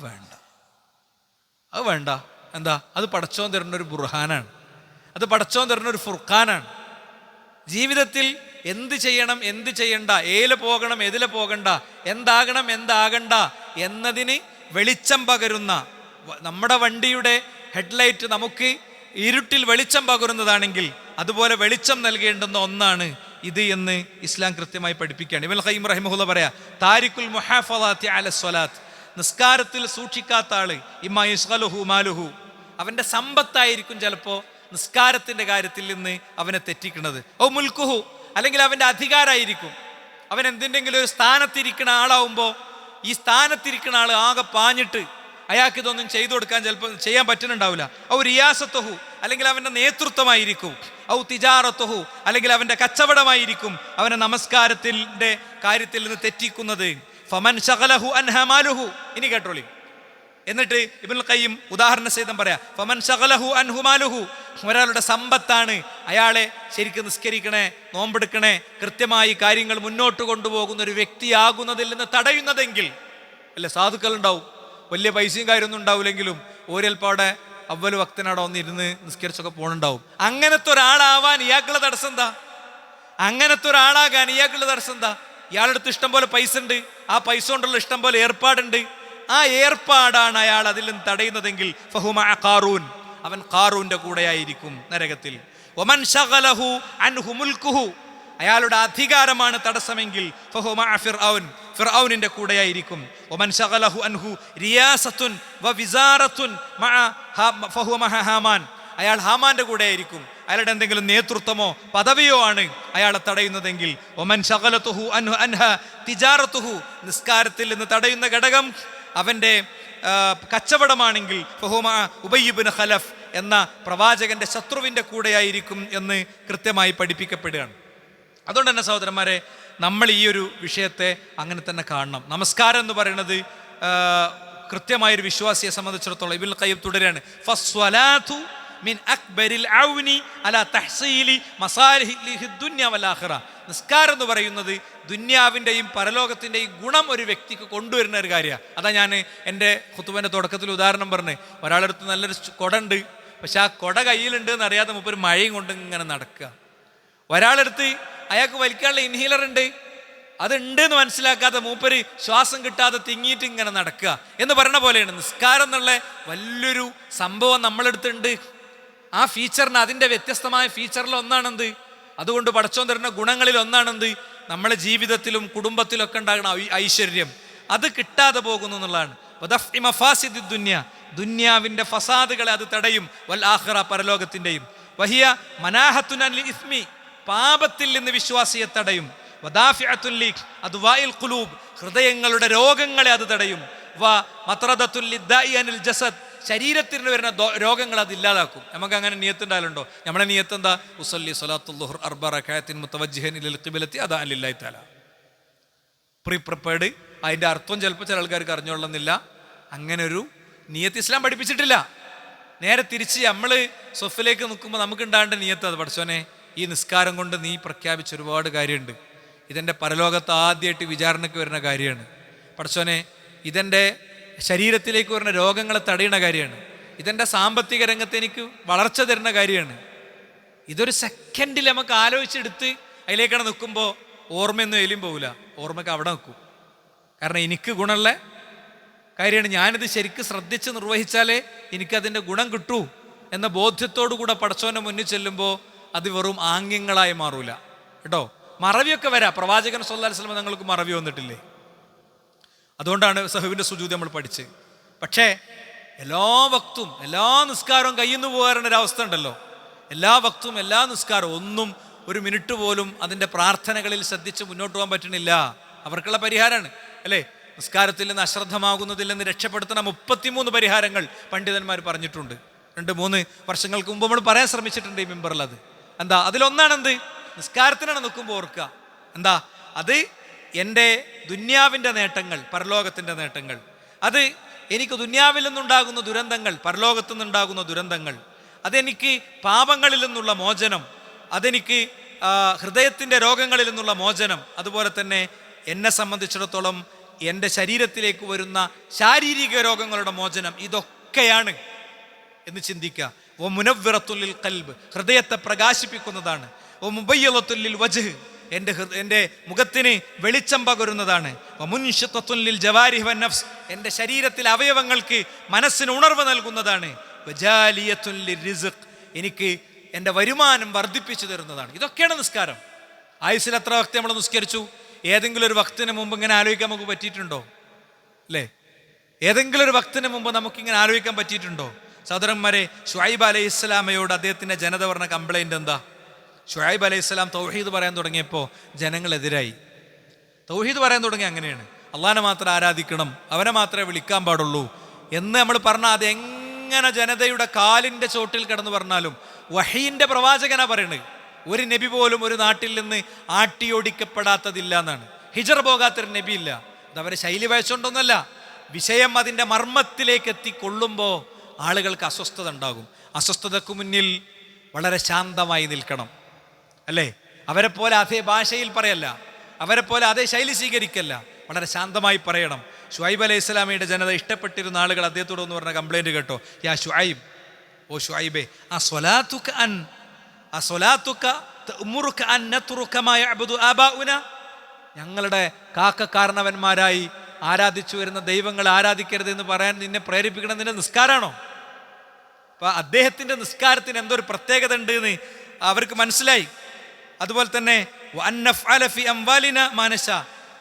വേണ്ട. എന്താ? അത് പടച്ചോൻ തരുന്നൊരു ബുർഹാനാണ്, അത് പടച്ചോൻ തരുന്നൊരു ഫുർഖാനാണ്. ജീവിതത്തിൽ എന്ത് ചെയ്യണം, എന്ത് ചെയ്യണ്ട, ഏതിലെ പോകണം, ഏതിലെ പോകണ്ട, എന്താകണം, എന്താകണ്ട എന്നതിന് വെളിച്ചം പകരുന്ന, നമ്മുടെ വണ്ടിയുടെ ഹെഡ്ലൈറ്റ് നമുക്ക് ഇരുട്ടിൽ വെളിച്ചം പകരുന്നതാണെങ്കിൽ അതുപോലെ വെളിച്ചം നൽകേണ്ടുന്ന ഒന്നാണ് ഇത് എന്ന് ഇസ്ലാം കൃത്യമായി പഠിപ്പിക്കുകയാണ്. ഇബ്നുൽ ഖയ്യിം റഹിമഹുല്ലാ പറയാ, താരിഖുൽ മുഹാഫളാത്തി അല സ്വലാത്ത്, നിസ്കാരത്തിൽ സൂക്ഷിക്കാത്ത ആള് ഇമ്മാ യശ്ഗലുഹു മാലുഹു, അവൻ്റെ സമ്പത്തായിരിക്കും ചിലപ്പോൾ നിസ്കാരത്തിൻ്റെ കാര്യത്തിൽ നിന്ന് അവനെ തെറ്റിക്കുന്നത്. ഓ മുൽക്കുഹു, അല്ലെങ്കിൽ അവൻ്റെ അധികാരമായിരിക്കും. അവൻ എന്തിൻ്റെങ്കിലും ഒരു സ്ഥാനത്തിരിക്കുന്ന ആളാവുമ്പോൾ ഈ സ്ഥാനത്തിരിക്കുന്ന ആൾ ആകെ പാഞ്ഞിട്ട് അയാൾക്ക് ഇതൊന്നും ചെയ്തു കൊടുക്കാൻ ചിലപ്പോൾ ചെയ്യാൻ പറ്റുന്നുണ്ടാവില്ല. ഔ റിയാസത്തുഹു, അല്ലെങ്കിൽ അവൻ്റെ നേതൃത്വമായിരിക്കും. ഔ തിജാറത്തുഹു, അല്ലെങ്കിൽ അവൻ്റെ കച്ചവടമായിരിക്കും അവനെ നമസ്കാരത്തിൻ്റെ കാര്യത്തിൽ നിന്ന് തെറ്റിക്കുന്നത്. ഫമൻ ശഗലഹു അൻഹാ മാലുഹു, ഇനി കേട്ടോളി. എന്നിട്ട് ഇബ്നുൽ ഖയ്യിം ഉദാഹരണ സഹിതം പറയാ, ഫമൻ ശഗലഹു അൻഹു മാലുഹു, ഒരാളുടെ സമ്പത്താണ് അയാളെ ശരിക്കും നിസ്കരിക്കണേ, നോമ്പെടുക്കണേ, കൃത്യമായി കാര്യങ്ങൾ മുന്നോട്ട് കൊണ്ടുപോകുന്ന ഒരു വ്യക്തിയാകുന്നതിൽ നിന്ന് തടയുന്നതെങ്കിൽ, അല്ല സാധുക്കൾ ഉണ്ടാവും, വലിയ പൈസയും കാര്യമൊന്നും ഉണ്ടാവില്ലെങ്കിലും ഓരൽപ്പാടെ അവല് ഭക്തനവിടെ വന്നിരുന്ന് നിസ്കരിച്ചൊക്കെ പോകണുണ്ടാവും. അങ്ങനത്തെ ഒരാളാവാൻ ഇയാൾക്കുള്ള തടസ്സം എന്താ? അങ്ങനത്തെ ഒരാളാകാൻ ഇയാൾക്കുള്ള തടസ്സം എന്താ? ഇയാളുടെ അടുത്ത് ഇഷ്ടം പോലെ പൈസ ഉണ്ട്, ആ പൈസ കൊണ്ടുള്ള ഇഷ്ടം പോലെ ഏർപ്പാടുണ്ട്. ആ ഏർപ്പാടാണ് അയാൾ അതിൽ നിന്ന് തടയുന്നതെങ്കിൽ ഫഹുമ ഖാറൂൻ, അവൻ ഖാറൂന്റെ കൂടെയായിരിക്കും നരകത്തിൽ. വമൻ ശഗലഹു അൻഹു മുൽക്കുഹു, അയാളുടെ അധികാരമാണ് തടസ്സമെങ്കിൽ ഫഹുമ ഫിർഔൻ, ഫിർഔനിന്റെ കൂടെയായിരിക്കും. വമൻ ശഗലഹു അൻഹു റിയാസത്തുൻ വവിസാറത്തുൻ ഫഹുമ ഹാമാൻ, അയാൾ ഹാമാന്റെ കൂടെയായിരിക്കും. അയാളുടെ എന്തെങ്കിലും നേതൃത്വമോ പദവിയോ ആണ് അയാളെ തടയുന്നതെങ്കിൽ ഒമൻ ശഗലതുഹു അൻഹു അൻഹ തിജാറത്തുഹു, നിസ്കാരത്തിൽ നിന്ന് തടയുന്ന ഘടകം അവൻ്റെ കച്ചവടമാണെങ്കിൽ ഫഹുമ ഉബയ്യ് ഇബ്നു ഖലഫ് എന്ന പ്രവാചകന്റെ ശത്രുവിൻ്റെ കൂടെയായിരിക്കും എന്ന് കൃത്യമായി പഠിപ്പിക്കപ്പെടുകയാണ്. അതുകൊണ്ട് തന്നെ സഹോദരന്മാരെ, നമ്മൾ ഈ ഒരു വിഷയത്തെ അങ്ങനെ തന്നെ കാണണം. നമസ്കാരം എന്ന് പറയുന്നത് കൃത്യമായൊരു വിശ്വാസിയെ സംബന്ധിച്ചിടത്തോളം ഇബ്നുൽ ഖയ്യിം തുടരുകയാണ്, ഫസ്വലാത്തു മിൻ അക്ബരിൽ ഔനി അലാ തഹ്സീലി മസാലിഹി ദുനിയ വൽ ആഖിറ, നിസ്കാരം എന്ന് പറയുന്നത് ദുന്യാവിൻ്റെയും പരലോകത്തിൻ്റെയും ഗുണം ഒരു വ്യക്തിക്ക് കൊണ്ടുവരുന്ന ഒരു കാര്യമാണ്. അതാ ഞാൻ എൻ്റെ ഖുതുബിൻ്റെ തുടക്കത്തിൽ ഉദാഹരണം പറഞ്ഞ്, ഒരാളെടുത്ത് നല്ലൊരു കുട ഉണ്ട്, പക്ഷെ ആ കുട കയ്യിലുണ്ട് എന്നറിയാതെ മുമ്പ് ഒരു മഴയും കൊണ്ട് ഇങ്ങനെ നടക്കുക. ഒരാളെടുത്ത് അയാൾക്ക് വലിക്കാനുള്ള ഇൻഹീലർ ഉണ്ട്, അതുണ്ട് എന്ന് മനസ്സിലാക്കാതെ മൂപ്പര് ശ്വാസം കിട്ടാതെ തിങ്ങിയിട്ട് ഇങ്ങനെ നടക്കുക എന്ന് പറയുന്ന പോലെയാണ് നിസ്കാരം എന്നുള്ള വലിയൊരു സംഭവം നമ്മളെടുത്തുണ്ട്. ആ ഫീച്ചറിന്, അതിൻ്റെ വ്യത്യസ്തമായ ഫീച്ചറിൽ ഒന്നാണെന്ത്, അതുകൊണ്ട് പടച്ചോൻ തരുന്ന ഗുണങ്ങളിൽ ഒന്നാണെന്ത്, നമ്മളെ ജീവിതത്തിലും കുടുംബത്തിലൊക്കെ ഉണ്ടാകുന്ന ഐശ്വര്യം അത് കിട്ടാതെ പോകുന്നു എന്നുള്ളതാണ്. ദുന്യാവിന്റെ ഫസാദുകളെ അത് തടയും, വൽ ആഖിറ പരലോകത്തിന്റെയും. വഹിയ മനാഹത്തുൻ അനിൽ ഇസ്മി, പാപത്തിൽ നിന്ന് വിശ്വാസിയെ തടയും. വദാഫിഅത്തുൻ ലി അദ്വാഇൽ ഖുലൂബ്, ഹൃദയങ്ങളുടെ രോഗങ്ങളെ അത് തടയും. വ മത്രദത്തുൻ ലിദ്ദാഇ അനിൽ ജസദ്, ശരീരത്തിന് വരുന്ന രോഗങ്ങൾ അത് ഇല്ലാതാക്കും. നമുക്ക് അങ്ങനെ നിയത്തുണ്ടായാലുണ്ടോ? നമ്മളെ നിയത്ത് എന്താ? ഉസല്ലി സ്വലാത്തുൽ ളുഹർ അർബഅ റകഅത്തിൻ മുതവജ്ജിഹൻ ഇലൽ ഖിബ്ലത്തി അദാഅൻ ലില്ലാഹി തആല. പ്രിപ്പയർഡ്. അതിൻ്റെ അർത്ഥം ചിലപ്പോൾ ചില ആൾക്കാർക്ക് അറിഞ്ഞോളുന്നില്ല. അങ്ങനെ ഒരു നിയത്ത് ഇസ്ലാം പഠിപ്പിച്ചിട്ടില്ല. നേരെ തിരിച്ച് നമ്മൾ സ്വഫിലേക്ക് നിൽക്കുമ്പോൾ നമുക്ക് ഉണ്ടാകേണ്ട നിയത്ത് അത്, പടച്ചോനെ ഈ നിസ്കാരം കൊണ്ട് നീ പ്രഖ്യാപിച്ച ഒരുപാട് കാര്യമുണ്ട്, ഇതെൻ്റെ പരലോകത്ത് ആദ്യമായിട്ട് വിചാരണയ്ക്ക് വരുന്ന കാര്യമാണ്. പടച്ചോനെ ഇതെൻ്റെ ശരീരത്തിലേക്ക് വരുന്ന രോഗങ്ങളെ തടയുന്ന കാര്യമാണ്, ഇതെൻ്റെ സാമ്പത്തിക രംഗത്ത് എനിക്ക് വളർച്ച തരുന്ന കാര്യമാണ്. ഇതൊരു സെക്കൻഡിൽ നമുക്ക് ആലോചിച്ചെടുത്ത് അതിലേക്കാണ് നിൽക്കുമ്പോൾ ഓർമ്മയൊന്നും എലിയും പോകില്ല, ഓർമ്മയ്ക്ക് അവിടെ നിൽക്കും. കാരണം എനിക്ക് ഗുണമുള്ള കാര്യമാണ്, ഞാനിത് ശരിക്കും ശ്രദ്ധിച്ച് നിർവഹിച്ചാലേ എനിക്കതിൻ്റെ ഗുണം കിട്ടൂ എന്ന ബോധ്യത്തോടു കൂടെ പടച്ചോൻ്റെ മുന്നിൽ ചെല്ലുമ്പോൾ അത് വെറും ആംഗ്യങ്ങളായി മാറൂല കേട്ടോ. മറവിയൊക്കെ വരാം. പ്രവാചകൻ സ്വല്ലല്ലാഹു അലൈഹി വസല്ലം നിങ്ങൾക്ക് മറവി വന്നിട്ടില്ലേ? അതുകൊണ്ടാണ് സഹവിൻ്റെ സുജൂദ് നമ്മൾ പഠിച്ച്. പക്ഷേ എല്ലാ വക്തും എല്ലാ നിസ്കാരവും കയ്യിൽ നിന്ന് പോകാറുള്ളൊരവസ്ഥ ഉണ്ടല്ലോ. എല്ലാ വക്തും എല്ലാ നിസ്കാരവും ഒന്നും ഒരു മിനിറ്റ് പോലും അതിൻ്റെ പ്രാർത്ഥനകളിൽ ശ്രദ്ധിച്ച് മുന്നോട്ട് പോകാൻ പറ്റണില്ല. അവർക്കുള്ള പരിഹാരമാണ് അല്ലേ? നിസ്കാരത്തിൽ നിന്ന് അശ്രദ്ധമാകുന്നതിൽ നിന്ന് രക്ഷപ്പെടുത്തുന്ന 33 പരിഹാരങ്ങൾ പണ്ഡിതന്മാർ പറഞ്ഞിട്ടുണ്ട്. 2-3 വർഷങ്ങൾക്ക് മുമ്പ് നമ്മൾ പറയാൻ ശ്രമിച്ചിട്ടുണ്ട് ഈ മെമ്പറിൽ. അത് എന്താ? അതിലൊന്നാണെന്ത്? നിസ്കാരത്തിനാണ് നിൽക്കുമ്പോൾ ഓർക്കുക. എന്താ അത്? എൻ്റെ ദുന്യാവിൻ്റെ നേട്ടങ്ങൾ, പരലോകത്തിൻ്റെ നേട്ടങ്ങൾ. അത് എനിക്ക് ദുന്യാവിൽ നിന്നുണ്ടാകുന്ന ദുരന്തങ്ങൾ, പരലോകത്തു നിന്നുണ്ടാകുന്ന ദുരന്തങ്ങൾ. അതെനിക്ക് പാപങ്ങളിൽ നിന്നുള്ള മോചനം, അതെനിക്ക് ഹൃദയത്തിൻ്റെ രോഗങ്ങളിൽ നിന്നുള്ള മോചനം. അതുപോലെ തന്നെ എന്നെ സംബന്ധിച്ചിടത്തോളം എൻ്റെ ശരീരത്തിലേക്ക് വരുന്ന ശാരീരിക രോഗങ്ങളുടെ മോചനം. ഇതൊക്കെയാണ് എന്ന് ചിന്തിക്കുക. ഓ മുനവ്വിറത്തുൽ ഖൽബ്, ഹൃദയത്തെ പ്രകാശിപ്പിക്കുന്നതാണ്. ഓ മുബയ്യലത്തുൽ വജ്ഹ്, എൻ്റെ മുഖത്തിന് വെളിച്ചം പകരുന്നതാണ്. ഓ മുൻഷിത്തത്തുൽ ജവാരിഹ് വൻ നഫ്സ്, എൻ്റെ ശരീരത്തിലെ അവയവങ്ങൾക്ക് മനസ്സിന് ഉണർവ് നൽകുന്നതാണ്. വജാലിയത്തുൽ റിസ്ഖ്, എനിക്ക് എൻ്റെ വരുമാനം വർദ്ധിപ്പിച്ചു തരുന്നതാണ്. ഇതൊക്കെയാണ് നിസ്കാരം. ആയുസ്സിൽ എത്ര വക്ത് നമ്മൾ നിസ്കരിച്ചു? ഏതെങ്കിലും ഒരു വക്തിന് മുമ്പ് ഇങ്ങനെ ആലോചിക്കാൻ നമുക്ക് പറ്റിയിട്ടുണ്ടോ? അല്ലേ? ഏതെങ്കിലും ഒരു വക്തിന് മുമ്പ് നമുക്കിങ്ങനെ ആലോചിക്കാൻ പറ്റിയിട്ടുണ്ടോ? സഹോദരന്മാരെ, ശുഐബ് അലൈഹി ഇസ്ലാമയോട് അദ്ദേഹത്തിൻ്റെ ജനത പറഞ്ഞ കംപ്ലൈൻറ്റ് എന്താ? ശുഐബ് അലൈഹി ഇസ്ലാം തൗഹീദ് പറയാൻ തുടങ്ങിയപ്പോൾ ജനങ്ങളെതിരായി. തൗഹീദ് പറയാൻ തുടങ്ങി അങ്ങനെയാണ്, അള്ളാഹനെ മാത്രം ആരാധിക്കണം, അവനെ മാത്രമേ വിളിക്കാൻ പാടുള്ളൂ എന്ന് നമ്മൾ പറഞ്ഞാൽ അതെങ്ങനെ ജനതയുടെ കാലിൻ്റെ ചോട്ടിൽ കിടന്ന് പറഞ്ഞാലും വഹീൻ്റെ പ്രവാചകനാ പറയണത്. ഒരു നബി പോലും ഒരു നാട്ടിൽ നിന്ന് ആട്ടിയോടിക്കപ്പെടാത്തതില്ല എന്നാണ്. ഹിജറ പോകാത്തൊരു നബി ഇല്ല. അതവരെ ശൈലി വയച്ചുകൊണ്ടൊന്നുമല്ല, വിഷയം അതിൻ്റെ മർമ്മത്തിലേക്ക് എത്തിക്കൊള്ളുമ്പോൾ ആളുകൾക്ക് അസ്വസ്ഥത ഉണ്ടാകും. അസ്വസ്ഥതയ്ക്ക് മുന്നിൽ വളരെ ശാന്തമായി നിൽക്കണം അല്ലേ? അവരെ പോലെ അതേ ഭാഷയിൽ പറയല്ല, അവരെ പോലെ അതേ ശൈലി സ്വീകരിക്കല്ല, വളരെ ശാന്തമായി പറയണം. ശുഐബ് അലൈഹി ഇസ്ലാമിയുടെ ജനത ഇഷ്ടപ്പെട്ടിരുന്ന ആളുകൾ അദ്ദേഹത്തോട് എന്ന് പറഞ്ഞ കംപ്ലൈൻറ്റ് കേട്ടോ. യാ ശുഐബ്, ഓ ശുഐബേ, ഞങ്ങളുടെ കാരണവന്മാരായി ആരാധിച്ചു വരുന്ന ദൈവങ്ങളെ ആരാധിക്കരുത് എന്ന് പറയാൻ നിന്നെ പ്രേരിപ്പിക്കണം നിന്റെ നിസ്കാരാണോ? അപ്പൊ അദ്ദേഹത്തിന്റെ നിസ്കാരത്തിന് എന്തോ ഒരു പ്രത്യേകത ഉണ്ട് എന്ന് അവർക്ക് മനസ്സിലായി. അതുപോലെ തന്നെ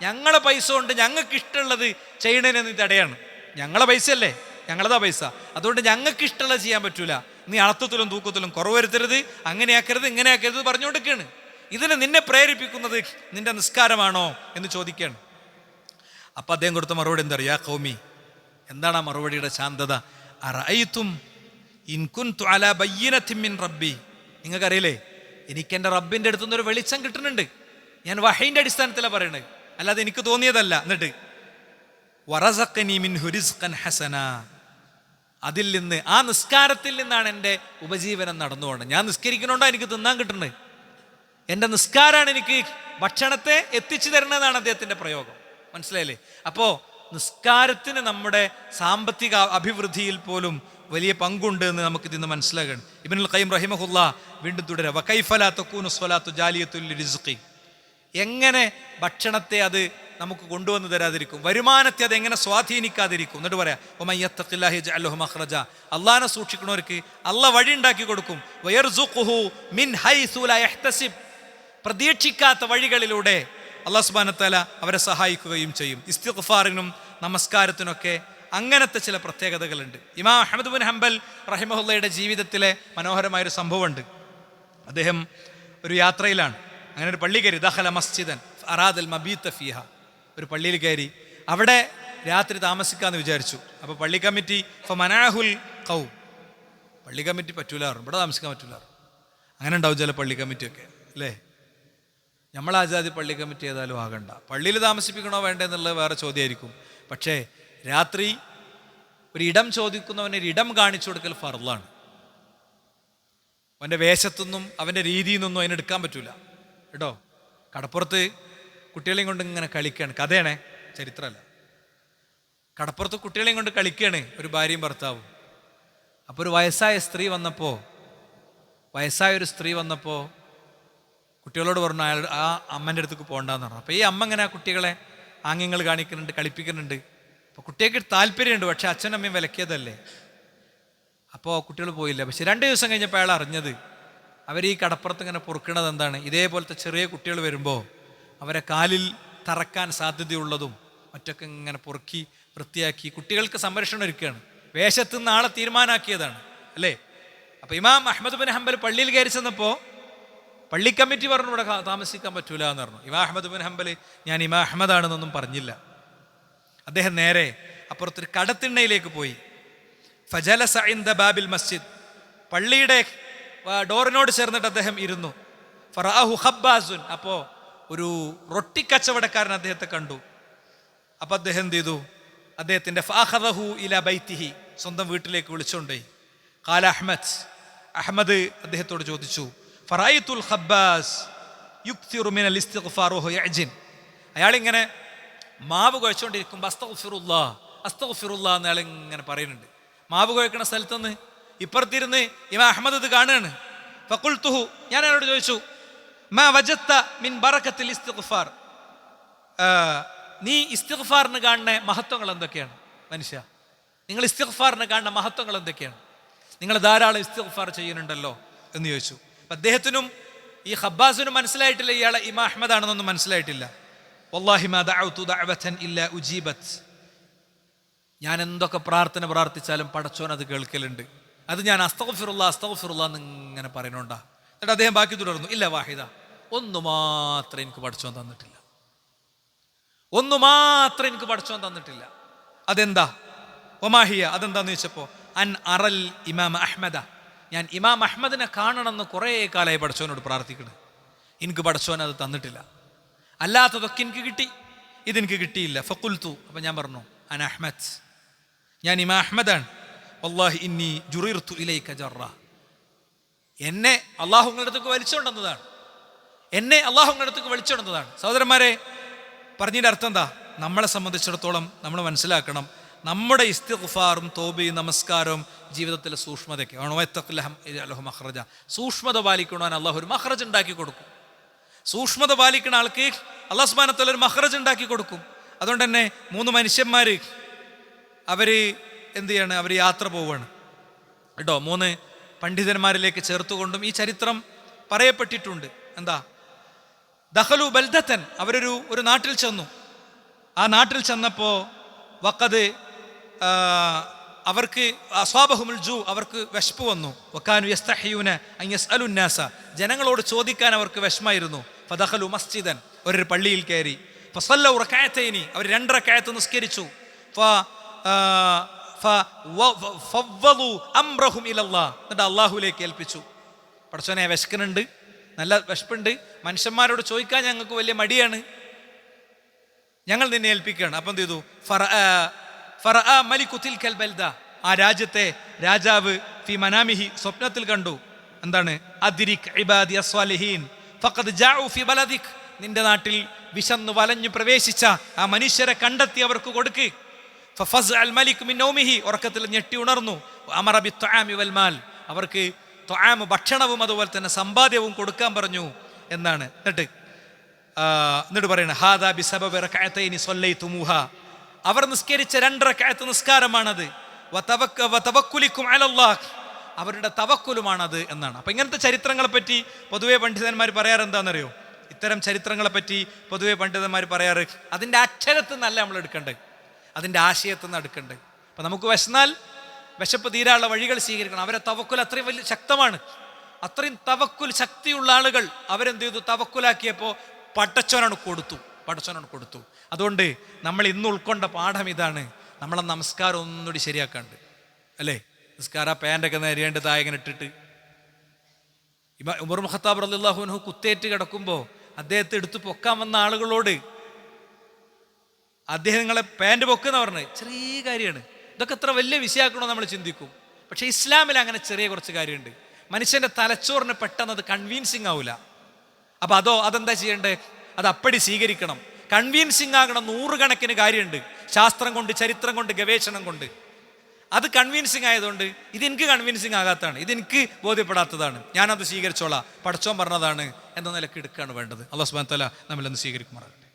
ഞങ്ങളെ പൈസ കൊണ്ട് ഞങ്ങൾക്ക് ഇഷ്ടമുള്ളത് ചെയ്യണതിന് തടയാണ്. ഞങ്ങളെ പൈസ അല്ലേ, ഞങ്ങളതാ പൈസ, അതുകൊണ്ട് ഞങ്ങൾക്ക് ഇഷ്ടമുള്ളത് ചെയ്യാൻ പറ്റൂല. നീ അളത്തത്തിലും തൂക്കത്തിലും കുറവ് വരുത്തരുത്, അങ്ങനെയാക്കരുത്, ഇങ്ങനെയാക്കരുത് പറഞ്ഞുകൊണ്ടിരിക്കുകയാണ്. ഇതിന് നിന്നെ പ്രേരിപ്പിക്കുന്നത് നിന്റെ നിസ്കാരമാണോ എന്ന് ചോദിക്കുകയാണ്. അപ്പം അദ്ദേഹം കൊടുത്ത മറുപടി എന്താ അറിയാ കൗമി? എന്താണ് ആ മറുപടിയുടെ ശാന്തത? അറഅയ്തും ഇൻ കുൻതു അലാ ബയ്യിനത്തിൻ മിൻ റബ്ബി, നിങ്ങൾക്കറിയില്ലേ എനിക്ക് എൻ്റെ റബ്ബിൻ്റെ അടുത്തുനിന്ന് ഒരു വെളിച്ചം കിട്ടുന്നുണ്ട്. ഞാൻ വഹയിൻ്റെ അടിസ്ഥാനത്തിലാണ് പറയണത്, അല്ലാതെ എനിക്ക് തോന്നിയതല്ല. എന്നിട്ട് വറസഖനി മിൻഹു റിസ്ഖൻ ഹസനാ, അതിൽ നിന്ന്, ആ നിസ്കാരത്തിൽ നിന്നാണ് എൻ്റെ ഉപജീവനം നടന്നുകൊണ്ട്. ഞാൻ നിസ്കരിക്കണോണ്ടാണ് എനിക്ക് തിന്നാൻ കിട്ടുന്നത്. എൻ്റെ നിസ്കാരമാണ് എനിക്ക് ഭക്ഷണത്തെ എത്തിച്ചു തരുന്നതാണ് അദ്ദേഹത്തിൻ്റെ പ്രയോഗം. മനസ്സിലായില്ലേ? അപ്പോൾ നിസ്കാരത്തിന് നമ്മുടെ സാമ്പത്തിക അഭിവൃദ്ധിയിൽ പോലും വലിയ പങ്കുണ്ട് എന്ന് നമുക്കിതിന്ന് മനസ്സിലാക്കണം. ഇബ്നുൽ ഖയ്യിം റഹിമഹുല്ലാ വീണ്ടും തുടരാം. വകൈഫ ലാ തകൂനു സ്വലാത്തു ജാലിയത്തുൽ ലിർസ്ഖി, എങ്ങനെ ഭക്ഷണത്തെ അത് നമുക്ക് കൊണ്ടുവന്ന് തരാതിരിക്കും, വരുമാനത്തെ അത് എങ്ങനെ സ്വാധീനിക്കാതിരിക്കും. എന്നിട്ട് പറയാം, വമയ്യത്തഖില്ലാഹി യജ്അൽ ലഹു മഖ്റജ, അള്ളാഹനെ സൂക്ഷിക്കുന്നവർക്ക് അള്ളാഹ് വഴി ഉണ്ടാക്കി കൊടുക്കും. വയർസുഖുഹു മിൻ ഹൈസു ലാ യഹ്തസിബ്, പ്രതീക്ഷിക്കാത്ത വഴികളിലൂടെ അള്ളാഹു സുബ്ഹാനഹു വ തആല അവരെ സഹായിക്കുകയും ചെയ്യും. ഇസ്തിഗ്ഫാറിനും നമസ്കാരത്തിനൊക്കെ അങ്ങനത്തെ ചില പ്രത്യേകതകളുണ്ട്. ഇമാം അഹ്മദ് ബിൻ ഹംബൽ റഹിമഹുള്ളയുടെ ജീവിതത്തിലെ മനോഹരമായൊരു സംഭവമുണ്ട്. അദ്ദേഹം ഒരു യാത്രയിലാണ്, അങ്ങനെ ഒരു പള്ളി കയറി. ദഖല മസ്ജിദൻ അറാദൽ മബീത ഫീഹ, ഒരു പള്ളിയിൽ കയറി, അവിടെ രാത്രി താമസിക്കാമെന്ന് വിചാരിച്ചു. അപ്പോൾ പള്ളി കമ്മിറ്റി ഫമനാഹുൽ ഖൗം, പള്ളി കമ്മിറ്റി പറ്റൂല, ഇവിടെ താമസിക്കാൻ പറ്റൂല. അങ്ങനെ ഉണ്ടാവും ചില പള്ളി കമ്മിറ്റിയൊക്കെ അല്ലേ. നമ്മളാജാതി പള്ളി കമ്മിറ്റി ഏതായാലും ആകണ്ട, പള്ളിയിൽ താമസിപ്പിക്കണോ വേണ്ടെന്നുള്ളത് വേറെ ചോദ്യമായിരിക്കും. പക്ഷേ രാത്രി ഒരു ഇടം ചോദിക്കുന്നവന് ഒരു ഇടം കാണിച്ചു കൊടുക്കൽ ഫർളാണ്. അവൻ്റെ വേഷത്തുനിന്നും അവൻ്റെ രീതിയിൽ നിന്നും അതിനെടുക്കാൻ പറ്റൂല കേട്ടോ. കടപ്പുറത്ത് കുട്ടികളെയും കൊണ്ട് ഇങ്ങനെ കളിക്കുകയാണ്, കഥയാണേ, ചരിത്രമല്ല. കടപ്പുറത്ത് കുട്ടികളെയും കൊണ്ട് കളിക്കുകയാണ് ഒരു ഭാര്യയും ഭർത്താവും. അപ്പോൾ ഒരു വയസ്സായ ഒരു സ്ത്രീ വന്നപ്പോൾ കുട്ടികളോട് പറഞ്ഞു അയാൾ ആ അമ്മൻ്റെ അടുത്തേക്ക് പോകണ്ടെന്ന് പറഞ്ഞു. അപ്പോൾ ഈ അമ്മ ഇങ്ങനെ ആ കുട്ടികളെ ആംഗ്യങ്ങൾ കാണിക്കുന്നുണ്ട്, കളിപ്പിക്കുന്നുണ്ട്. അപ്പോൾ കുട്ടികൾക്ക് താല്പര്യമുണ്ട്, പക്ഷെ അച്ഛനും അമ്മയും വിലക്കിയതല്ലേ. അപ്പോൾ കുട്ടികൾ പോയില്ല. പക്ഷെ 2 ദിവസം കഴിഞ്ഞപ്പോൾ അയാൾ അറിഞ്ഞത് അവർ ഈ കടപ്പുറത്ത് ഇങ്ങനെ പൊറുക്കണത് എന്താണ്, ഇതേപോലത്തെ ചെറിയ കുട്ടികൾ വരുമ്പോൾ അവരെ കാലിൽ തറക്കാൻ സാധ്യതയുള്ളതും മറ്റൊക്കെ ഇങ്ങനെ പൊറുക്കി വൃത്തിയാക്കി കുട്ടികൾക്ക് സംരക്ഷണം ഒരുക്കുകയാണ്. വേഷത്ത് നിന്ന് ആളെ തീരുമാനാക്കിയതാണ് അല്ലേ. അപ്പോൾ ഇമാം അഹ്മദ് ബിൻ ഹംബൽ പള്ളിയിൽ കയറി ചെന്നപ്പോൾ പള്ളി കമ്മിറ്റി പറഞ്ഞു ഇവിടെ താമസിക്കാൻ പറ്റൂല എന്ന് പറഞ്ഞു. ഇമാം അഹ്മദ് ബിൻ ഹംബൽ ഞാൻ ഇമാം അഹ്മദാണെന്നൊന്നും പറഞ്ഞില്ല. അദ്ദേഹം നേരെ അപ്പുറത്തൊരു കടത്തിണ്ണയിലേക്ക് പോയി. ഫജലസ ഇൻദ ബാബിൽ മസ്ജിദ്, പള്ളിയുടെ ഡോറിനോട് ചേർന്നിട്ട് അദ്ദേഹം ഇരുന്നു. ഫറഅഹു ഖബ്ബാസുൻ, അപ്പോൾ ഒരു റൊട്ടി കച്ചവടക്കാരൻ അദ്ദേഹത്തെ കണ്ടു. അപ്പം അദ്ദേഹം എന്ത് ചെയ്തു, അദ്ദേഹത്തിൻ്റെ ഫഅഖദഹു ഇലാ ബൈത്തിഹി, സ്വന്തം വീട്ടിലേക്ക് വിളിച്ചുകൊണ്ടേ. ഖാല അഹ്മദ് അദ്ദേഹത്തോട് ചോദിച്ചു, ഫറഅയ്തുൽ ഖബ്ബാസ് യുക്തിറു മിനൽ ഇസ്തിഗ്ഫാർ വഹു യഅ്ജിൻ, അയാളിങ്ങനെ മാവ് കുഴച്ചുകൊണ്ടിരിക്കുമ്പോൾ അസ്തഗ്ഫിറുല്ലാ എന്ന് അയാൾ ഇങ്ങനെ പറയുന്നുണ്ട്. മാവ് കുഴക്കണ സ്ഥലത്തുനിന്ന് ഇപ്പുറത്തിരുന്ന് ഇമാം അഹ്മദ് ഇത് കാണുകയാണ്. ഫഖുൽതുഹു, ഞാൻ അയാളോട് ചോദിച്ചു, മാ വജത്ത മിൻ ബറകത്തിൽ ഇസ്തിഗ്ഫാർ, നീ ഇസ്തിഗ്ഫാറിന് കാണുന്ന മഹത്വങ്ങൾ എന്തൊക്കെയാണ്? മനുഷ്യ, നിങ്ങൾ ഇസ്തിഗ്ഫാറിന് കാണുന്ന മഹത്വങ്ങൾ എന്തൊക്കെയാണ്? നിങ്ങൾ ധാരാളം ഇസ്തിഗ്ഫാർ ചെയ്യുന്നുണ്ടല്ലോ എന്ന് ചോദിച്ചു. അപ്പം അദ്ദേഹത്തിനും ഈ ഖബ്ബാസിനും മനസ്സിലായിട്ടില്ല ഇയാളെ ഇമാം അഹ്മദ് ആണെന്നൊന്നും മനസ്സിലായിട്ടില്ല. വല്ലാഹി മാ ദഅഉതു ദഅവതൻ ഇല്ലാ ഉജീബത്, ഞാൻ എന്തൊക്കെ പ്രാർത്ഥന പ്രാർത്ഥിച്ചാലും പടച്ചോൻ അത് കേൾക്കലുണ്ട്. അത് ഞാൻ അസ്തഗ്ഫിറുല്ലാ എന്നിങ്ങനെ പറയുന്നുണ്ടാ. എന്നിട്ട് അദ്ദേഹം ബാക്കി തുടർന്നു, ഇല്ല വാഹിദ, ഒന്ന് മാത്രം എനിക്ക് പടച്ചോൻ തന്നിട്ടില്ല, അതെന്താ? ഒമാഹിയ, അതെന്താന്ന് ചോദിച്ചപ്പോൾ അൻ അറൽ ഇമാം അഹ്മദ, ഞാൻ ഇമാം അഹ്മദിനെ കാണണമെന്ന് കുറേ കാലമായി പടച്ചോനോട് പ്രാർത്ഥിക്കണം, എനിക്ക് പടച്ചോൻ അത് തന്നിട്ടില്ല. അല്ലാത്തതൊക്കെ എനിക്ക് കിട്ടി, ഇതെനിക്ക് കിട്ടിയില്ല. ഫഖുൽതു, അപ്പം ഞാൻ പറഞ്ഞു, അൻ അഹ്മദ്, ഞാൻ ഇമാം അഹ്മദാണ്. വല്ലാഹി ഇന്നി ജുറിർതു ഇലൈക ജറ, എന്നെ അള്ളാഹു നിങ്ങളുടെ അടുത്തേക്ക് വലിച്ചുകൊണ്ടതാണ്. സഹോദരന്മാരെ, പറഞ്ഞതിൻ്റെ അർത്ഥം എന്താ? നമ്മളെ സംബന്ധിച്ചിടത്തോളം നമ്മൾ മനസ്സിലാക്കണം, നമ്മുടെ ഇസ്തിഗ്ഫാറും തൗബയും നമസ്കാരവും ജീവിതത്തിലെ സൂക്ഷ്മതയ്ക്ക് മഖ്റജ, സൂക്ഷ്മത പാലിക്കണവൻ അള്ളാഹു ഒരു മഖ്റജ് ഉണ്ടാക്കി കൊടുക്കും. സൂക്ഷ്മത പാലിക്കുന്ന ആൾക്ക് അള്ളാഹു സുബ്ഹാനഹു വ തആല ഒരു മഖ്റജ് ഉണ്ടാക്കി കൊടുക്കും. അതുകൊണ്ട് തന്നെ 3 മനുഷ്യന്മാർ അവർ എന്ത് ചെയ്യാണ്, അവർ യാത്ര പോവുകയാണ് കേട്ടോ. 3 പണ്ഡിതന്മാരിലേക്ക് ചേർത്തുകൊണ്ടും ഈ ചരിത്രം പറയപ്പെട്ടിട്ടുണ്ട്. എന്താ? ദഖലു ബൽദത്തൻ, അവരൊരു നാട്ടിൽ ചെന്നു. ആ നാട്ടിൽ ചെന്നപ്പോൾ വഖദ് അവർക്ക് അസ്വാബഹുൽ ജൂ, അവർക്ക് വിശപ്പ് വന്നു. വക്കാനു യസ്തഹിയൂന അൻ യസ്അലു നാസ, ജനങ്ങളോട് ചോദിക്കാൻ അവർക്ക് വിഷമായിരുന്നു. ഫദഖലു മസ്ജിദൻ, ഒരു പള്ളിയിൽ കയറി. ഫസല്ലു റകഅതൈനി, അവർ 2 റകഅത്ത് നിസ്കരിച്ചു. ഫവ്വളു അംറഹും ഇലല്ലാഹ്, എന്നിട്ട് അല്ലാഹുവിലേക്ക് ഏൽപ്പിച്ചു. പടച്ചോനെ, വിശക്കുന്നുണ്ട്, നല്ല വിശപ്പുണ്ട്, മനുഷ്യന്മാരോട് ചോദിക്കാൻ ഞങ്ങൾക്ക് വലിയ മടിയാണ്, ഞങ്ങൾ നിന്നെ ഏൽപ്പിക്കുകയാണ്. അപ്പം എന്ത് ചെയ്തു? ഫറഅ മലികു തിൽകൽ ബൽദ, ആ രാജ്യത്തെ രാജാവ് ഫി മനാമിഹി, സ്വപ്നത്തിൽ കണ്ടു. എന്താണ്? അദ്രിക് ഇബാദി അസ്വാലിഹീൻ ഫഖദ് ജാഉ ഫി ബലദിക്, നിന്റെ നാട്ടിൽ വിശന്നു വലഞ്ഞു പ്രവേശിച്ച ആ മനുഷ്യരെ കണ്ടെത്തി അവർക്ക് കൊടുക്ക്. ഫഫസ്അൽ മലിക് മിൻ നൗമിഹി, ഉറക്കത്തിൽ ഞെട്ടി ഉണർന്നു. അമറ ബിത്ത്ആമി വൽ മാൽ, അവർക്ക് ത്വആം, ഭക്ഷണവും അതുപോലെ തന്നെ സമ്പാദ്യവും കൊടുക്കാൻ പറഞ്ഞു എന്നാണ്. എന്നിട്ട് എന്നിട്ട് പറയണ ഹാദാ ബിസബബി റകഅതൈനി സ്വല്ലൈതുമുഹ, അവർ നിസ്കരിച്ച 2 റകഅത്ത് നിസ്കാരമാണത്. വതവക്കുലിക്കും അലല്ലാഹ്, അവരുടെ തവക്കുലുമാണത് എന്നാണ്. അപ്പൊ ഇങ്ങനത്തെ ചരിത്രങ്ങളെ പറ്റി പൊതുവെ പണ്ഡിതന്മാർ പറയാറ് എന്താണെന്നറിയോ? ഇത്തരം ചരിത്രങ്ങളെ പറ്റി പൊതുവെ പണ്ഡിതന്മാർ പറയാറ് അതിൻ്റെ അക്ഷരത്തിൽ നിന്നല്ല നമ്മൾ എടുക്കേണ്ടത്, അതിൻ്റെ ആശയത്തിൽ നിന്ന് എടുക്കേണ്ടത്. അപ്പൊ നമുക്ക് വിശന്നാൽ വിശപ്പ് തീരാനുള്ള വഴികൾ സ്വീകരിക്കണം. അവരെ തവക്കുൽ അത്രയും വലിയ ശക്തമാണ്. അത്രയും തവക്കുൽ ശക്തിയുള്ള ആളുകൾ അവരെന്ത് ചെയ്തു? തവക്കുലാക്കിയപ്പോൾ പടച്ചോനാണ് കൊടുത്തു. അതുകൊണ്ട് നമ്മൾ ഇന്ന് ഉൾക്കൊണ്ട പാഠം ഇതാണ്, നമ്മളെ നമസ്കാരം ഒന്നുകൂടി ശരിയാക്കാണ്ട് അല്ലേ? നിസ്കാര പാൻ്റൊക്കെ നേരിയേണ്ട തായകൻ ഇട്ടിട്ട് ഉമർ ഖത്താബ് റളിയല്ലാഹു അൻഹു കുത്തേറ്റ് കിടക്കുമ്പോൾ അദ്ദേഹത്തെ എടുത്ത് പൊക്കാൻ വന്ന ആളുകളോട് അദ്ദേഹം നിങ്ങളെ പാൻറ് പൊക്കുന്ന പറഞ്ഞത് ചെറിയ കാര്യമാണ്. ഇതൊക്കെ എത്ര വലിയ വിഷയമാക്കണോ നമ്മൾ ചിന്തിക്കും. പക്ഷെ ഇസ്ലാമിൽ അങ്ങനെ ചെറിയ കുറച്ച് കാര്യമുണ്ട്. മനുഷ്യന്റെ തലച്ചോറിന് പെട്ടെന്ന് അത് കൺവീൻസിങ് ആവില്ല. അപ്പൊ അതെന്താ ചെയ്യേണ്ടത്? അത് അപ്പടി സ്വീകരിക്കണം. കൺവീൻസിങ് ആകണം 100 കണക്കിന് കാര്യമുണ്ട്, ശാസ്ത്രം കൊണ്ട്, ചരിത്രം കൊണ്ട്, ഗവേഷണം കൊണ്ട്. അത് കൺവീൻസിങ് ആയതുകൊണ്ട് ഇതെനിക്ക് കൺവീൻസിങ് ആകാത്തതാണ്, ഇതെനിക്ക് ബോധ്യപ്പെടാത്തതാണ്, ഞാനത് സ്വീകരിച്ചോളാം, പടച്ചോൻ പറഞ്ഞതാണ് എന്ന നിലക്ക് എടുക്കുകയാണ് വേണ്ടത്. അല്ലാഹു സുബ്ഹാനഹു വ തആല നമ്മളെന്ന് സ്വീകരിക്കുമാറാകട്ടെ.